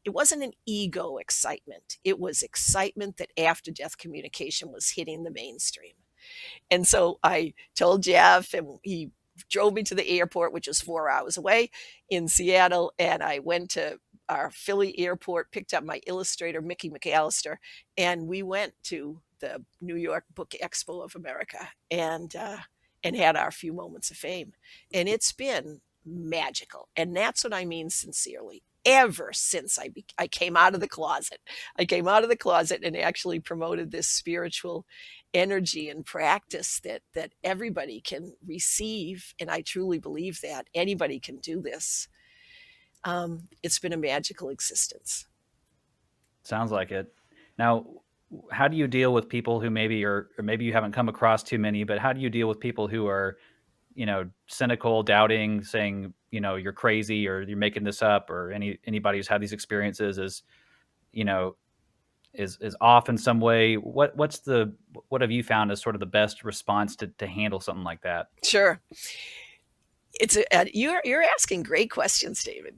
an ego excitement. It was excitement that after death communication was hitting the mainstream. And so I told Jeff, and he drove me to the airport, which was 4 hours away in Seattle. And I went to our Philly airport, picked up my illustrator, Mickey McAllister, and we went to the New York Book Expo of America and had our few moments of fame. And it's been magical. And that's what I mean sincerely. Ever since I came out of the closet, and actually promoted this spiritual energy and practice that everybody can receive. And I truly believe that anybody can do this. It's been a magical existence. Sounds like it. Now, how do you deal with people who maybe or maybe you haven't come across too many, but how do you deal with people who are, cynical, doubting, saying, you're crazy or you're making this up, or anybody who's had these experiences is, you know, is off in some way, what have you found as sort of the best response to handle something like that? Sure. You're asking great questions, David.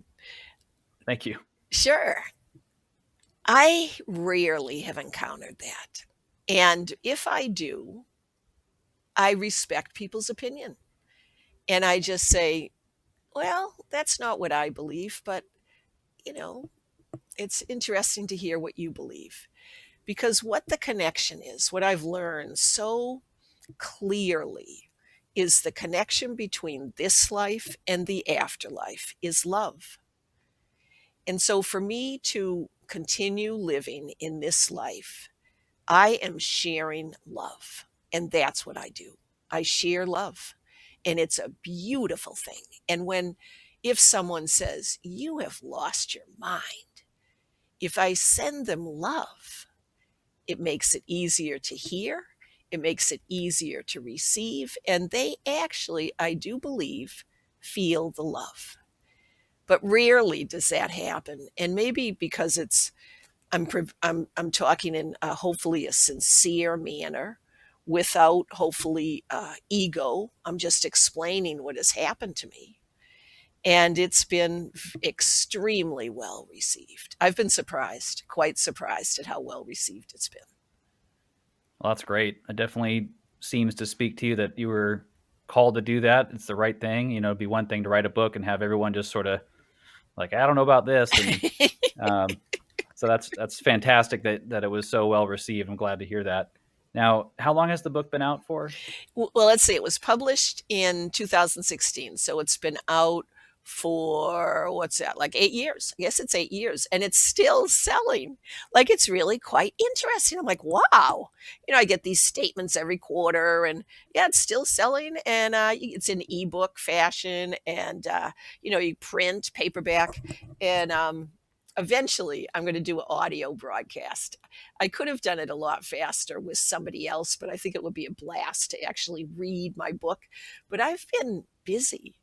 Thank you. Sure. I rarely have encountered that. And if I do, I respect people's opinion. And I just say, well, that's not what I believe, but you know, it's interesting to hear what you believe. Because what the connection is, what I've learned so clearly is the connection between this life and the afterlife is love. And so for me to continue living in this life, I am sharing love. And that's what I do. I share love. And it's a beautiful thing. And if someone says, you have lost your mind, if I send them love, it makes it easier to hear. It makes it easier to receive. And they actually, I do believe, feel the love. But rarely does that happen. And maybe because I'm talking in hopefully a sincere manner without hopefully ego. I'm just explaining what has happened to me. And it's been extremely well received. I've been surprised, quite surprised at how well received it's been. Well, that's great. It definitely seems to speak to you that you were called to do that. It's the right thing. It'd be one thing to write a book and have everyone just sort of like, I don't know about this. And um, so that's fantastic that it was so well received. I'm glad to hear that. Now, how long has the book been out for? Well, let's see. It was published in 2016, so it's been out for what's that? Like 8 years. I guess it's 8 years, and it's still selling. Like it's really quite interesting. I'm like, wow. I get these statements every quarter, and yeah, it's still selling, and it's in ebook fashion, and you print paperback, and eventually I'm going to do an audio broadcast. I could have done it a lot faster with somebody else, but I think it would be a blast to actually read my book. But I've been busy.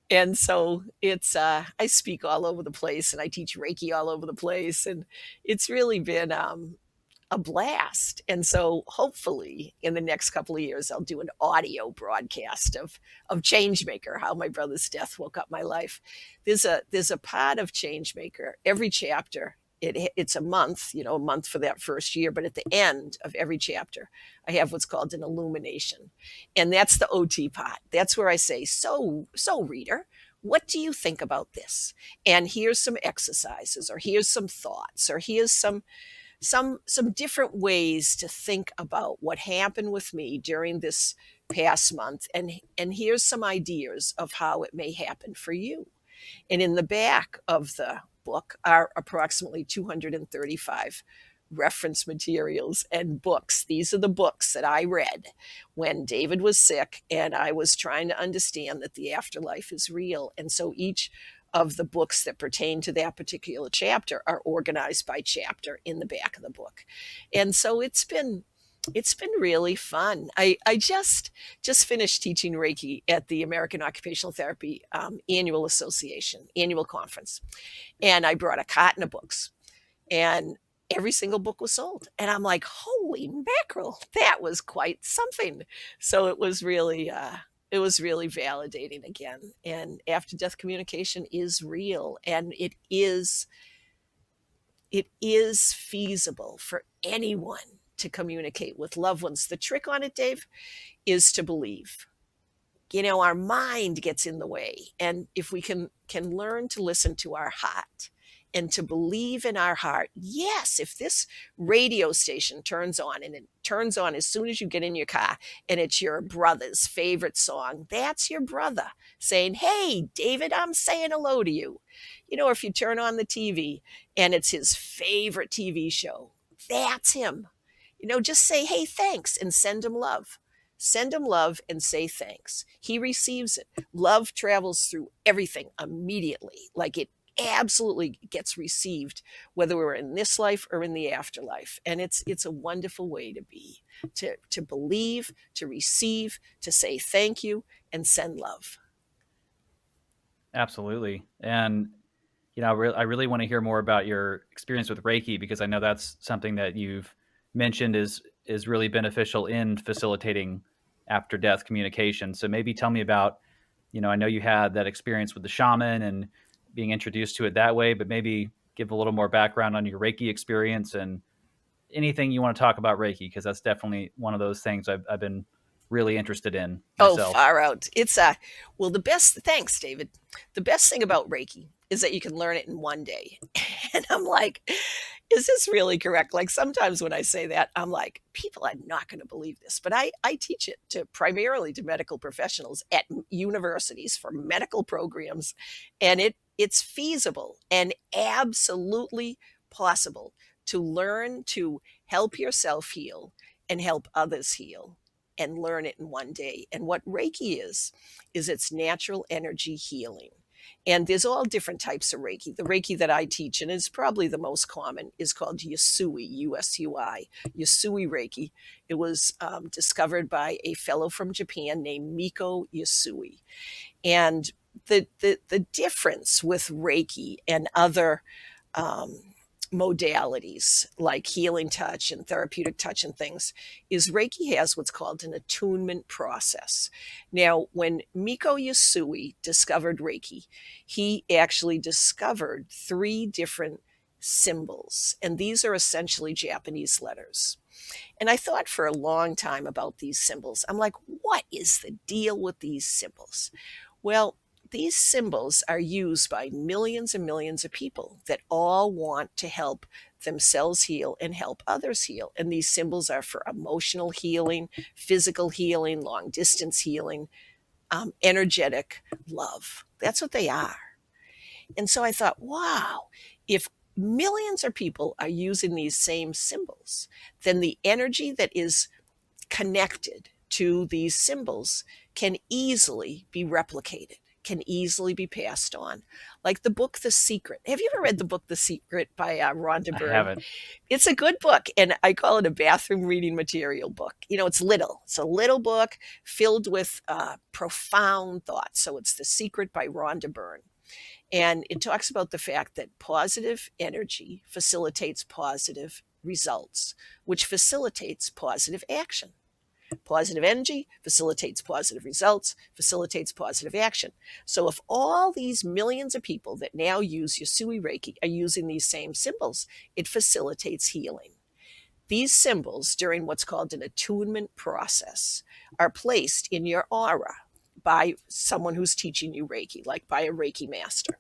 And so I speak all over the place and I teach Reiki all over the place. And it's really been a blast. And so hopefully in the next couple of years, I'll do an audio broadcast of Changemaker, how my brother's death woke up my life. There's a part of Changemaker, every chapter. It's a month, a month for that first year, but at the end of every chapter, I have what's called an illumination. And that's the OT part. That's where I say, so reader, what do you think about this? And here's some exercises, or here's some thoughts, or here's some different ways to think about what happened with me during this past month, and here's some ideas of how it may happen for you. And in the back of the book are approximately 235 reference materials and books. These are the books that I read when David was sick and I was trying to understand that the afterlife is real. And so each of the books that pertain to that particular chapter are organized by chapter in the back of the book. And so it's been really fun. I just finished teaching Reiki at the American Occupational Therapy annual conference, and I brought a carton of books, and every single book was sold. And I'm like, holy mackerel, that was quite something. So it was really validating again. And after death communication is real, and it is feasible for anyone to communicate with loved ones. The trick on it, Dave, is to believe. Our mind gets in the way. And if we can learn to listen to our heart and to believe in our heart, yes, if this radio station turns on, and it turns on as soon as you get in your car, and it's your brother's favorite song, that's your brother saying, hey, David, I'm saying hello to you. If you turn on the TV and it's his favorite TV show, that's him. Just say, hey, thanks, and send him love. Send him love and say thanks. He receives it. Love travels through everything immediately. Like it absolutely gets received, whether we're in this life or in the afterlife. And it's a wonderful way to be, to believe, to receive, to say thank you, and send love. Absolutely. And I really want to hear more about your experience with Reiki, because I know that's something that you've mentioned is really beneficial in facilitating after death communication. So maybe tell me about, I know you had that experience with the shaman and being introduced to it that way, but maybe give a little more background on your Reiki experience and anything you want to talk about Reiki, because that's definitely one of those things I've been really interested in Oh, myself. far out. Well, thanks, David. The best thing about Reiki is that you can learn it in one day. And I'm like, is this really correct? Like sometimes when I say that, I'm like, people are not going to believe this. But I teach it primarily to medical professionals at universities for medical programs. And it's feasible and absolutely possible to learn to help yourself heal and help others heal and learn it in one day. And what Reiki is it's natural energy healing. And there's all different types of Reiki. The Reiki that I teach, and is probably the most common, is called Yasui, U-S-U-I, Yasui Reiki. It was discovered by a fellow from Japan named Miko Yasui. And the difference with Reiki and other um, modalities like healing touch and therapeutic touch and things is Reiki has what's called an attunement process. Now, when Miko Yasui discovered Reiki, he actually discovered 3 different symbols, and these are essentially Japanese letters. And I thought for a long time about these symbols. I'm like, what is the deal with these symbols? Well, these symbols are used by millions and millions of people that all want to help themselves heal and help others heal. And these symbols are for emotional healing, physical healing, long distance healing, energetic love. That's what they are. And so I thought, wow, if millions of people are using these same symbols, then the energy that is connected to these symbols can easily be replicated, can easily be passed on. Like the book The Secret. Have you ever read the book The Secret by Rhonda I Byrne? haven't. It's a good book, and I call it a bathroom reading material book. It's little. It's a little book filled with profound thoughts. So it's The Secret by Rhonda Byrne. And it talks about the fact that positive energy facilitates positive results, which facilitates positive action. Positive energy facilitates positive results, facilitates positive action. So if all these millions of people that now use Yasui Reiki are using these same symbols, it facilitates healing. These symbols, during what's called an attunement process, are placed in your aura by someone who's teaching you Reiki, like by a Reiki master.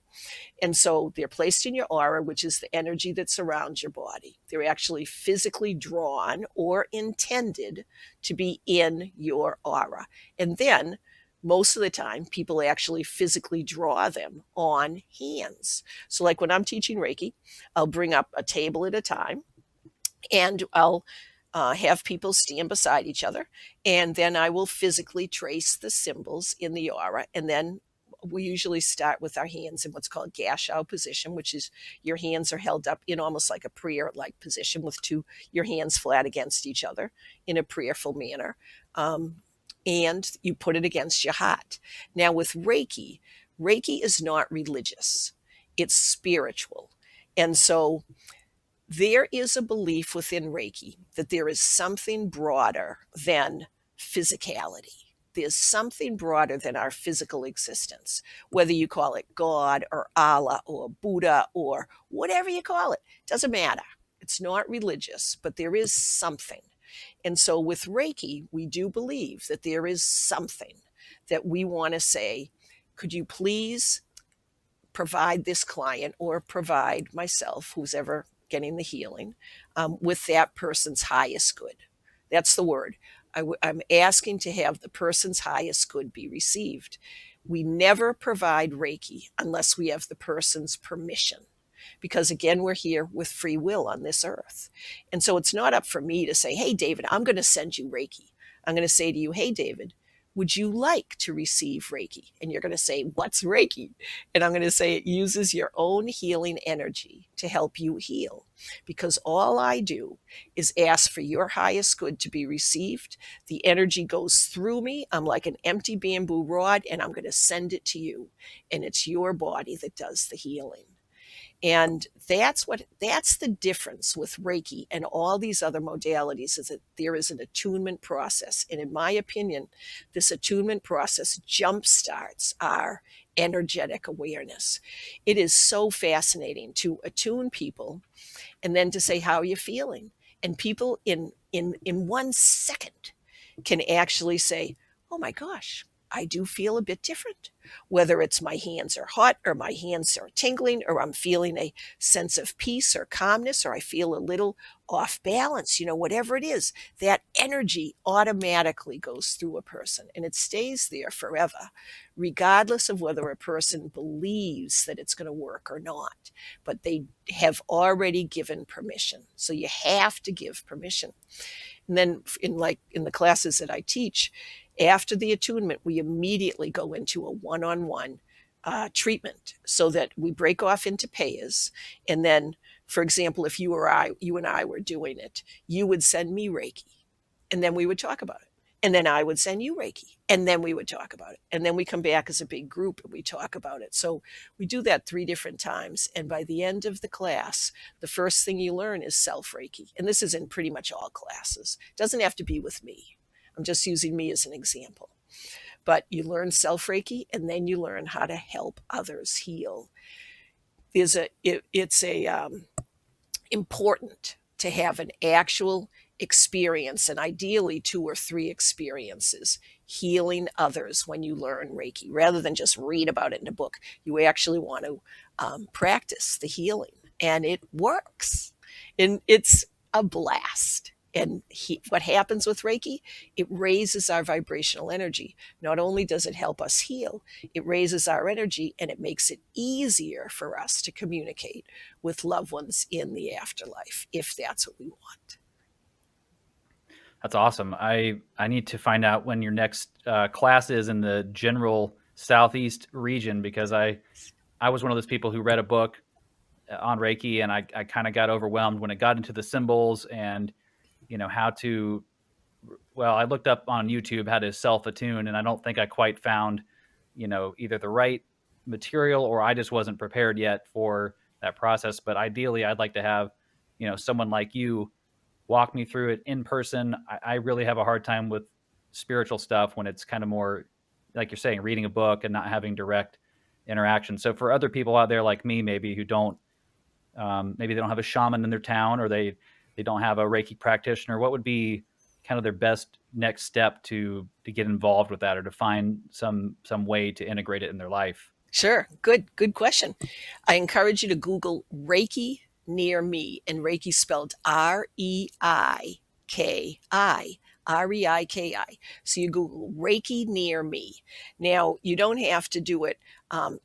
And so they're placed in your aura, which is the energy that surrounds your body. They're actually physically drawn or intended to be in your aura. And then most of the time, people actually physically draw them on hands. So, like when I'm teaching Reiki, I'll bring up a table at a time and I'll have people stand beside each other. And then I will physically trace the symbols in the aura. And then we usually start with our hands in what's called gash-out position, which is your hands are held up in almost like a prayer-like position with your hands flat against each other in a prayerful manner. And you put it against your heart. Now with Reiki, Reiki is not religious. It's spiritual. And so there is a belief within Reiki that there is something broader than physicality. There's something broader than our physical existence, whether you call it God or Allah or Buddha or whatever you call it, doesn't matter. It's not religious, but there is something. And so with Reiki, we do believe that there is something that we want to say, could you please provide this client or provide myself, who's ever getting the healing, with that person's highest good. That's the word. I'm asking to have the person's highest good be received. We never provide Reiki unless we have the person's permission. Because again, we're here with free will on this earth. And so it's not up for me to say, hey, David, I'm going to send you Reiki. I'm going to say to you, hey, David, would you like to receive Reiki? And you're going to say, what's Reiki? And I'm going to say it uses your own healing energy to help you heal. Because all I do is ask for your highest good to be received. The energy goes through me. I'm like an empty bamboo rod, and I'm going to send it to you. And it's your body that does the healing. And that's the difference with Reiki and all these other modalities, is that there is an attunement process. And in my opinion, this attunement process jumpstarts our energetic awareness. It is so fascinating to attune people and then to say, how are you feeling? And people in 1 second can actually say, oh my gosh, I do feel a bit different. Whether it's my hands are hot or my hands are tingling, or I'm feeling a sense of peace or calmness, or I feel a little off balance, whatever it is, that energy automatically goes through a person and it stays there forever, regardless of whether a person believes that it's going to work or not. But they have already given permission. So you have to give permission. And then in the classes that I teach, after the attunement, we immediately go into a one-on-one treatment, so that we break off into pairs. And then, for example, if you and I were doing it, you would send me Reiki, and then we would talk about it. And then I would send you Reiki, and then we would talk about it. And then we come back as a big group and we talk about it. So we do that 3 different times. And by the end of the class, the first thing you learn is self Reiki. And this is in pretty much all classes. It doesn't have to be with me. I'm just using me as an example. But you learn self Reiki, and then you learn how to help others heal. It's important to have an actual experience, and ideally 2 or 3 experiences, healing others when you learn Reiki, rather than just read about it in a book. You actually want to practice the healing, and it works, and it's a blast. And what happens with Reiki, it raises our vibrational energy. Not only does it help us heal, it raises our energy, and it makes it easier for us to communicate with loved ones in the afterlife, if that's what we want. That's awesome. I need to find out when your next class is in the general Southeast region, because I was one of those people who read a book on Reiki, and I kind of got overwhelmed when it got into the symbols and how to. Well, I looked up on YouTube how to self attune, and I don't think I quite found either the right material, or I just wasn't prepared yet for that process. But ideally, I'd like to have someone like you walk me through it in person. I really have a hard time with spiritual stuff when it's kind of more, like you're saying, reading a book and not having direct interaction. So for other people out there like me, maybe who don't, maybe they don't have a shaman in their town, or they don't have a Reiki practitioner, what would be kind of their best next step to get involved with that, or to find some way to integrate it in their life? Sure. Good question. I encourage you to Google Reiki near me, and Reiki spelled Reiki, Reiki. So you Google Reiki near me. Now, you don't have to do it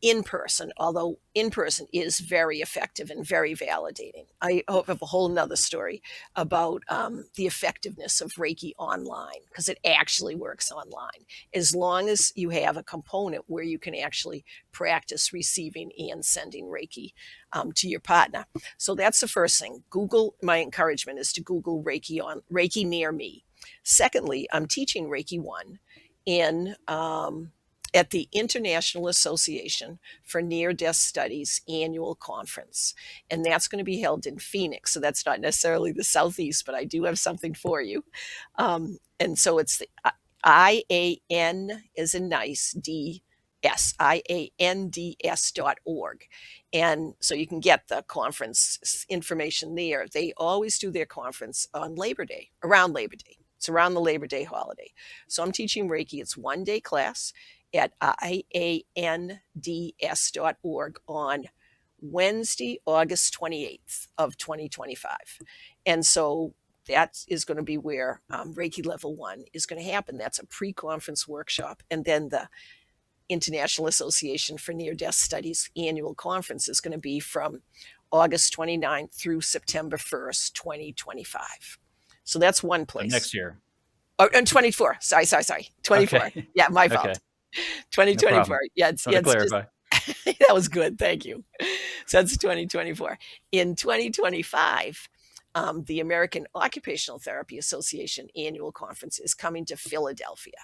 in person, although in person is very effective and very validating. I have a whole nother story about the effectiveness of Reiki online, because it actually works online, as long as you have a component where you can actually practice receiving and sending Reiki to your partner. So that's the first thing. My encouragement is to Google Reiki near me. Secondly, I'm teaching Reiki 1 in at the International Association for Near-Death Studies annual conference. And that's going to be held in Phoenix. So that's not necessarily the Southeast, but I do have something for you. And so it's the IAN is a nice D-S, IANDS.org. And so you can get the conference information there. They always do their conference on Labor Day, around Labor Day. It's around the Labor Day holiday. So I'm teaching Reiki. It's 1-day class at IANDS.org on Wednesday, August 28th of 2025. And so that is going to be where Reiki Level 1 is going to happen. That's a pre-conference workshop. And then the International Association for Near-Death Studies annual conference is going to be from August 29th through September 1st, 2025. So that's one place. Next year. Oh, and 24. Sorry. 24. Okay. Yeah, my fault. Okay. 2024. No, Yeah, it's clarify. Just, that was good. Thank you. So that's 2024. In 2025, the American Occupational Therapy Association annual conference is coming to Philadelphia.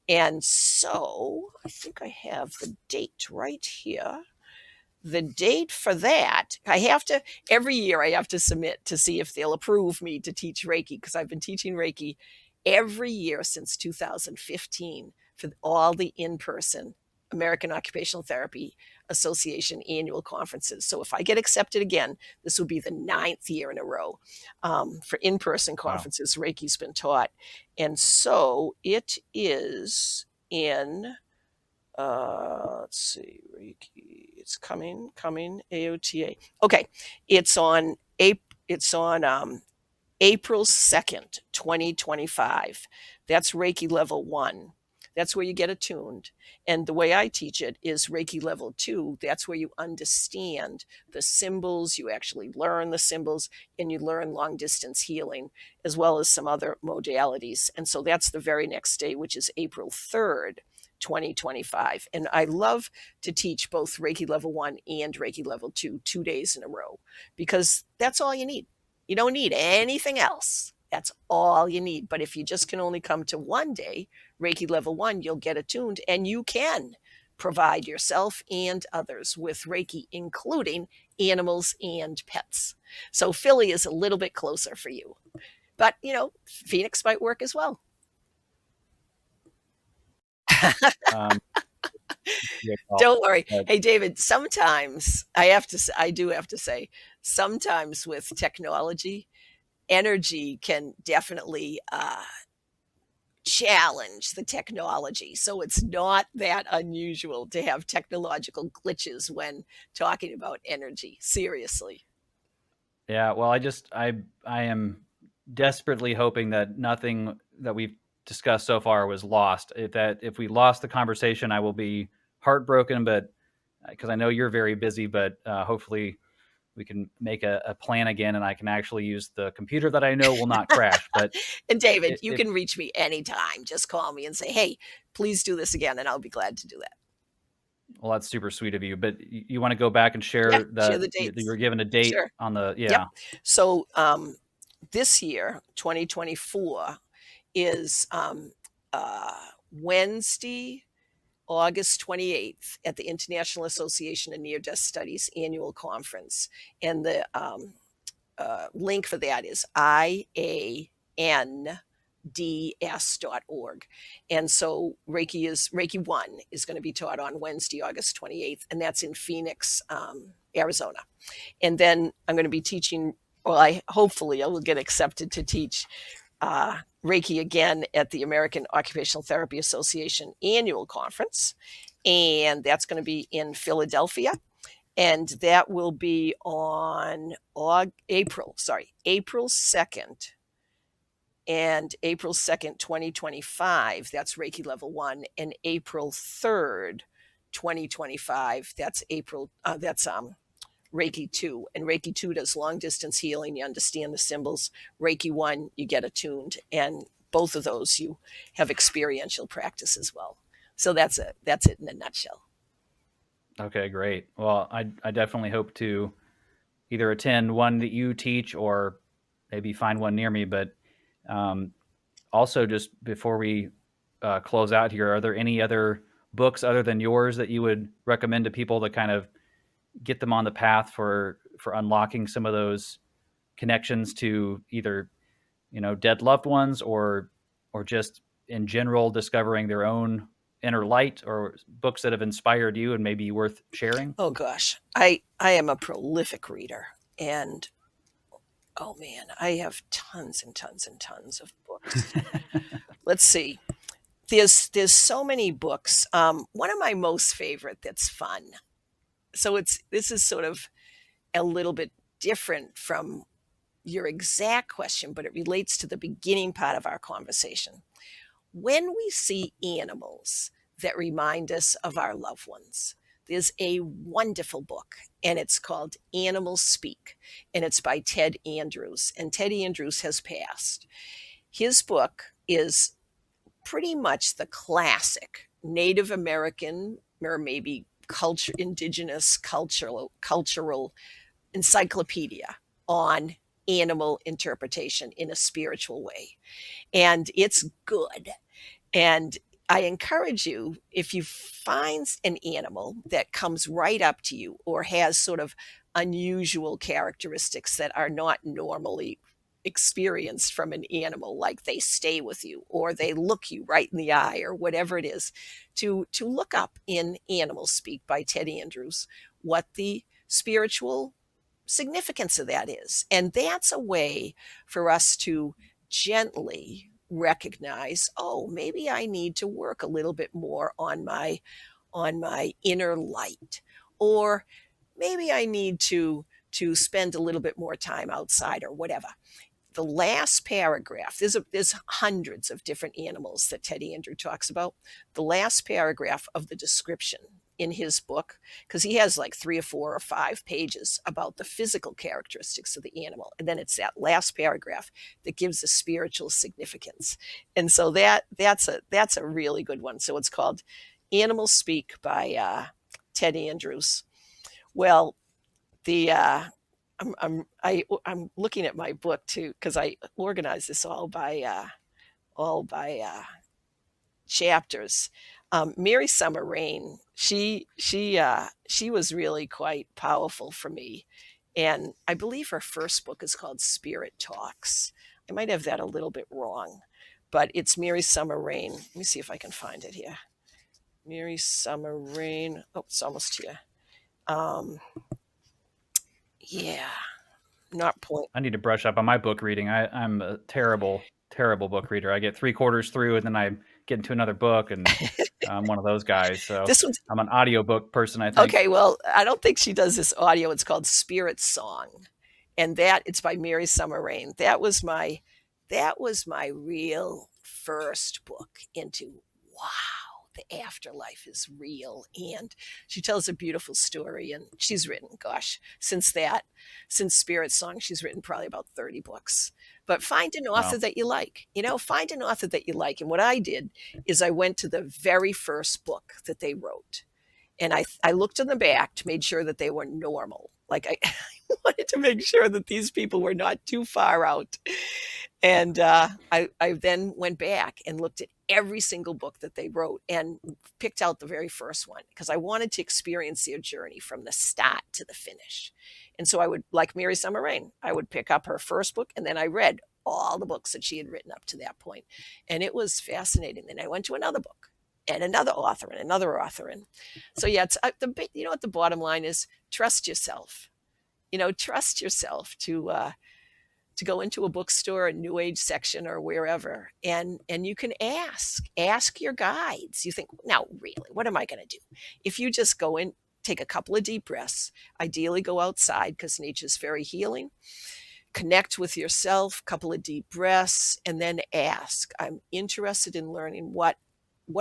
And so I think I have the date right here. the date for that, every year I have to submit to see if they'll approve me to teach Reiki, because I've been teaching Reiki every year since 2015 for all the in-person American Occupational Therapy Association annual conferences. So if I get accepted again, this will be the 9th year in a row for in-person Wow. conferences. Reiki's been taught. And so it is in, let's see, Reiki, it's coming, AOTA. Okay, it's on April 2nd, 2025. That's Reiki level 1. That's where you get attuned. And the way I teach it is Reiki level 2. That's where you understand the symbols, you actually learn the symbols, and you learn long distance healing, as well as some other modalities. And so that's the very next day, which is April 3rd, 2025. And I love to teach both Reiki level 1 and Reiki level 2, 2 days in a row, because that's all you need. You don't need anything else. That's all you need. But if you just can only come to one day, Reiki level 1, you'll get attuned, and you can provide yourself and others with Reiki, including animals and pets. So Philly is a little bit closer for you. But, Phoenix might work as well. Um, yeah, well, Don't worry. Hey, David, sometimes I do have to say, sometimes with technology, energy can definitely challenge the technology. So it's not that unusual to have technological glitches when talking about energy. Seriously. yeah, well, I am desperately hoping that nothing that we've discussed so far was lost. If we lost the conversation, I will be heartbroken, but because I know you're very busy, but hopefully we can make a plan again, and I can actually use the computer that I know will not crash. But And David, you if can reach me anytime. Just call me and say, hey, please do this again, and I'll be glad to do that. well, that's super sweet of you. But you want to go back and Yeah, share share that the you dates. were given a date Sure. on the Yep. yeah. So this year, 2024, is Wednesday, August 28th at the International Association of Near-Death Studies annual conference. And the link for that is iands.org. And so Reiki 1 is going to be taught on Wednesday, August 28th, and that's in Phoenix, Arizona. And then I'm going to be teaching, hopefully I will get accepted to teach Reiki again at the American Occupational Therapy Association annual conference. And that's going to be in Philadelphia. And that will be on April 2nd. And April 2nd, 2025, that's Reiki level 1. And April 3rd, 2025, that's Reiki 2. And Reiki 2 does long distance healing. You understand the symbols. Reiki 1, you get attuned. And both of those, you have experiential practice as well. So that's it. That's it in a nutshell. Okay, great. Well, I definitely hope to either attend one that you teach or maybe find one near me. But also, just before we close out here, are there any other books other than yours that you would recommend to people to kind of get them on the path for unlocking some of those connections to either dead loved ones or just in general discovering their own inner light, or books that have inspired you and maybe worth sharing? Oh gosh, I am a prolific reader, and oh man, I have tons and tons and tons of books. Let's see. There's so many books. One of my most favorite that's fun. So this is sort of a little bit different from your exact question, but it relates to the beginning part of our conversation. When we see animals that remind us of our loved ones, there's a wonderful book, and it's called Animals Speak, and it's by Ted Andrews. And Ted Andrews has passed. His book is pretty much the classic Native American, or maybe indigenous cultural encyclopedia on animal interpretation in a spiritual way. And it's good. And I encourage you, if you find an animal that comes right up to you or has sort of unusual characteristics that are not normally experienced from an animal, like they stay with you or they look you right in the eye or whatever it is, to look up in Animal Speak by Ted Andrews what the spiritual significance of that is. And that's a way for us to gently recognize, oh, maybe I need to work a little bit more on my inner light, or maybe I need to spend a little bit more time outside or whatever. The last paragraph, there's hundreds of different animals that Teddy Andrew talks about. The last paragraph of the description in his book, because he has like 3 or 4 or 5 pages about the physical characteristics of the animal, and then it's that last paragraph that gives the spiritual significance. And so that's a really good one. So it's called Animal Speak by Ted Andrews. Well, the I'm looking at my book too, because I organized this all by chapters. Mary Summer Rain, she was really quite powerful for me, and I believe her first book is called Spirit Talks. I might have that a little bit wrong, but it's Mary Summer Rain. Let me see if I can find it here. Mary Summer Rain. Oh, it's almost here. Yeah, not point. I need to brush up on my book reading. I'm a terrible, terrible book reader. I get 3/4 through and then I get into another book, and I'm one of those guys. So This one's I'm an audiobook person, I think. okay. Well, I don't think she does this audio. It's called Spirit Song, and that it's by Mary Summer Rain. That was my real first book into, wow, the afterlife is real. And she tells a beautiful story, and she's written, gosh, since Spirit Song, she's written probably about 30 books. But find an author Wow. that you like. Find an author that you like. And what I did is I went to the very first book that they wrote, and I looked in the back to make sure that they were normal. Like I wanted to make sure that these people were not too far out. And I then went back and looked at every single book that they wrote and picked out the very first one, because I wanted to experience their journey from the start to the finish. And so I would, like Mary Summer Rain, I would pick up her first book, and then I read all the books that she had written up to that point. And it was fascinating. Then I went to another book and another author and another author. And so, yeah, it's what the bottom line is: trust yourself. Trust yourself to go into a bookstore, a new age section or wherever, and you can ask your guides. You think, now really, what am I going to do? If you just go in, take a couple of deep breaths, ideally go outside because nature's very healing, connect with yourself, couple of deep breaths, and then ask, I'm interested in learning what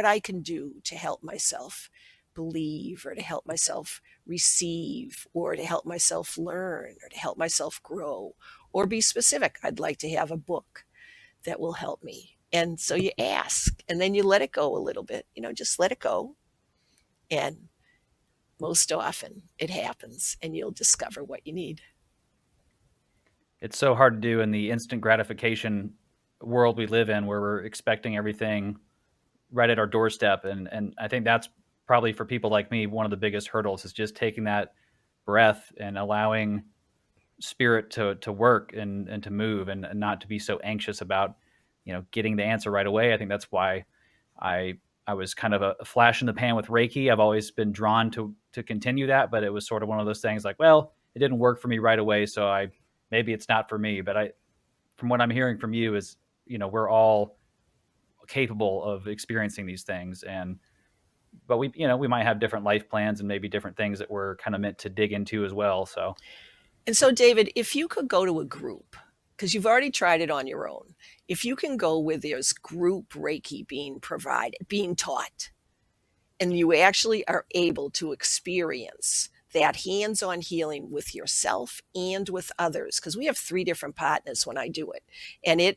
I can do to help myself believe, or to help myself receive, or to help myself learn, or to help myself grow, or be specific. I'd like to have a book that will help me. And so you ask, and then you let it go a little bit, just let it go. And most often it happens, and you'll discover what you need. It's so hard to do in the instant gratification world we live in, where we're expecting everything right at our doorstep. And I think that's probably, for people like me, one of the biggest hurdles is just taking that breath and allowing spirit to work and to move, and not to be so anxious about getting the answer right away. I think that's why I was kind of a flash in the pan with Reiki. I've always been drawn to continue that, but it was sort of one of those things like, well, it didn't work for me right away, so maybe it's not for me. But from what I'm hearing from you is, we're all capable of experiencing these things, but we might have different life plans and maybe different things that we're kind of meant to dig into as well. So And so, David, if you could go to a group, because you've already tried it on your own, if you can go where there's group Reiki being taught, and you actually are able to experience that hands-on healing with yourself and with others, because we have 3 different partners when I do it, and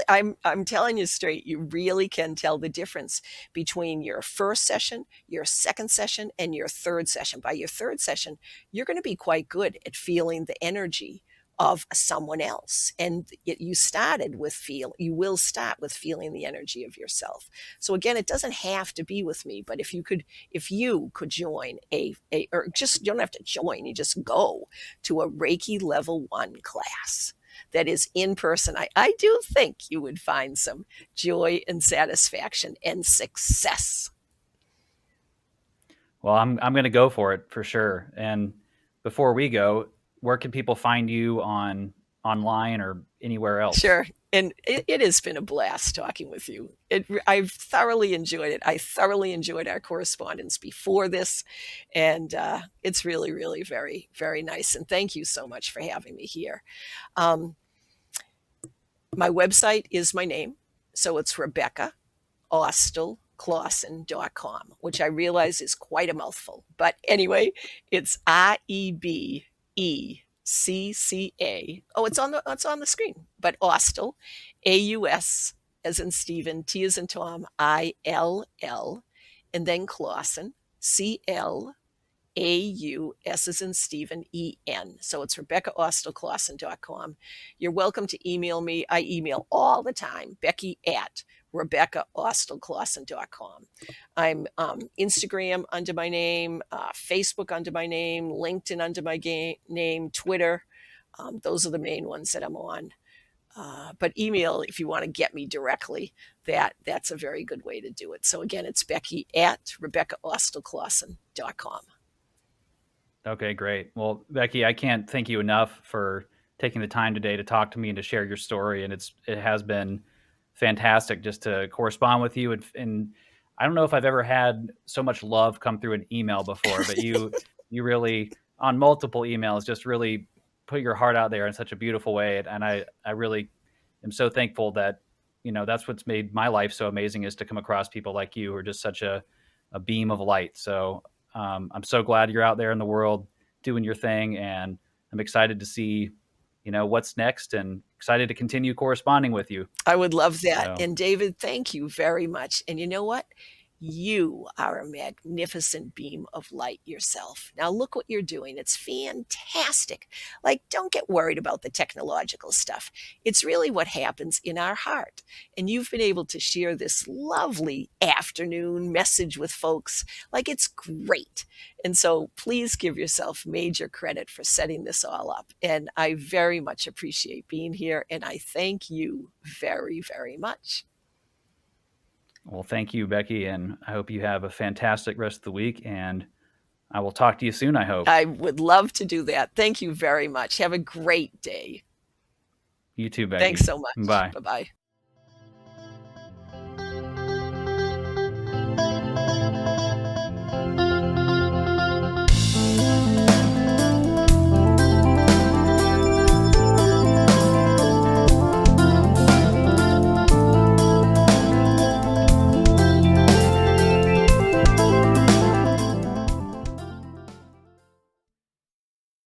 I'm telling you straight, you really can tell the difference between your first session, your second session, and your third session. By your third session, you're going to be quite good at feeling the energy of someone else. And you started with you will start with feeling the energy of yourself. So again, it doesn't have to be with me, but if you could join or just, you don't have to join, you just go to a Reiki level 1 class that is in person, I do think you would find some joy and satisfaction and success. Well, I'm going to go for it for sure. And before we go, where can people find you online or anywhere else? Sure. And it has been a blast talking with you. I've thoroughly enjoyed it. I thoroughly enjoyed our correspondence before this. And it's really, really very, very nice. And thank you so much for having me here. My website is my name. So it's Rebecca Austill-Clausen.com, which I realize is quite a mouthful. But anyway, it's REBECCA. Oh, it's on the screen. But Austill, AUS as in Stephen, T as in Tom, ILL, and then Clausen, CLAUS as in Stephen, EN. So it's RebeccaAustill-Clausen.com. You're welcome to email me. I email all the time, Becky at RebeccaAustill-Clausen.com. I'm Instagram under my name, Facebook under my name, LinkedIn under my name, Twitter. Those are the main ones that I'm on. But email, if you want to get me directly, that's a very good way to do it. So again, it's Becky at RebeccaAustill-Clausen.com. Okay, great. Well, Becky, I can't thank you enough for taking the time today to talk to me and to share your story. And it has been fantastic just to correspond with you. And I don't know if I've ever had so much love come through an email before, but you really, on multiple emails, just really put your heart out there in such a beautiful way. And I really am so thankful that, that's what's made my life so amazing, is to come across people like you who are just such a beam of light. So I'm so glad you're out there in the world doing your thing, and I'm excited to see, what's next, and excited to continue corresponding with you. I would love that. So, And David, thank you very much. And you know what? You are a magnificent beam of light yourself. Now look what you're doing. It's fantastic. Like, don't get worried about the technological stuff. It's really what happens in our heart. And you've been able to share this lovely afternoon message with folks. Like, it's great. And so please give yourself major credit for setting this all up. And I very much appreciate being here. And I thank you very, very much. well, thank you, Becky, and I hope you have a fantastic rest of the week, and I will talk to you soon, I hope. I would love to do that. Thank you very much. Have a great day. You too, Thanks Becky. so much. Bye. Bye-bye.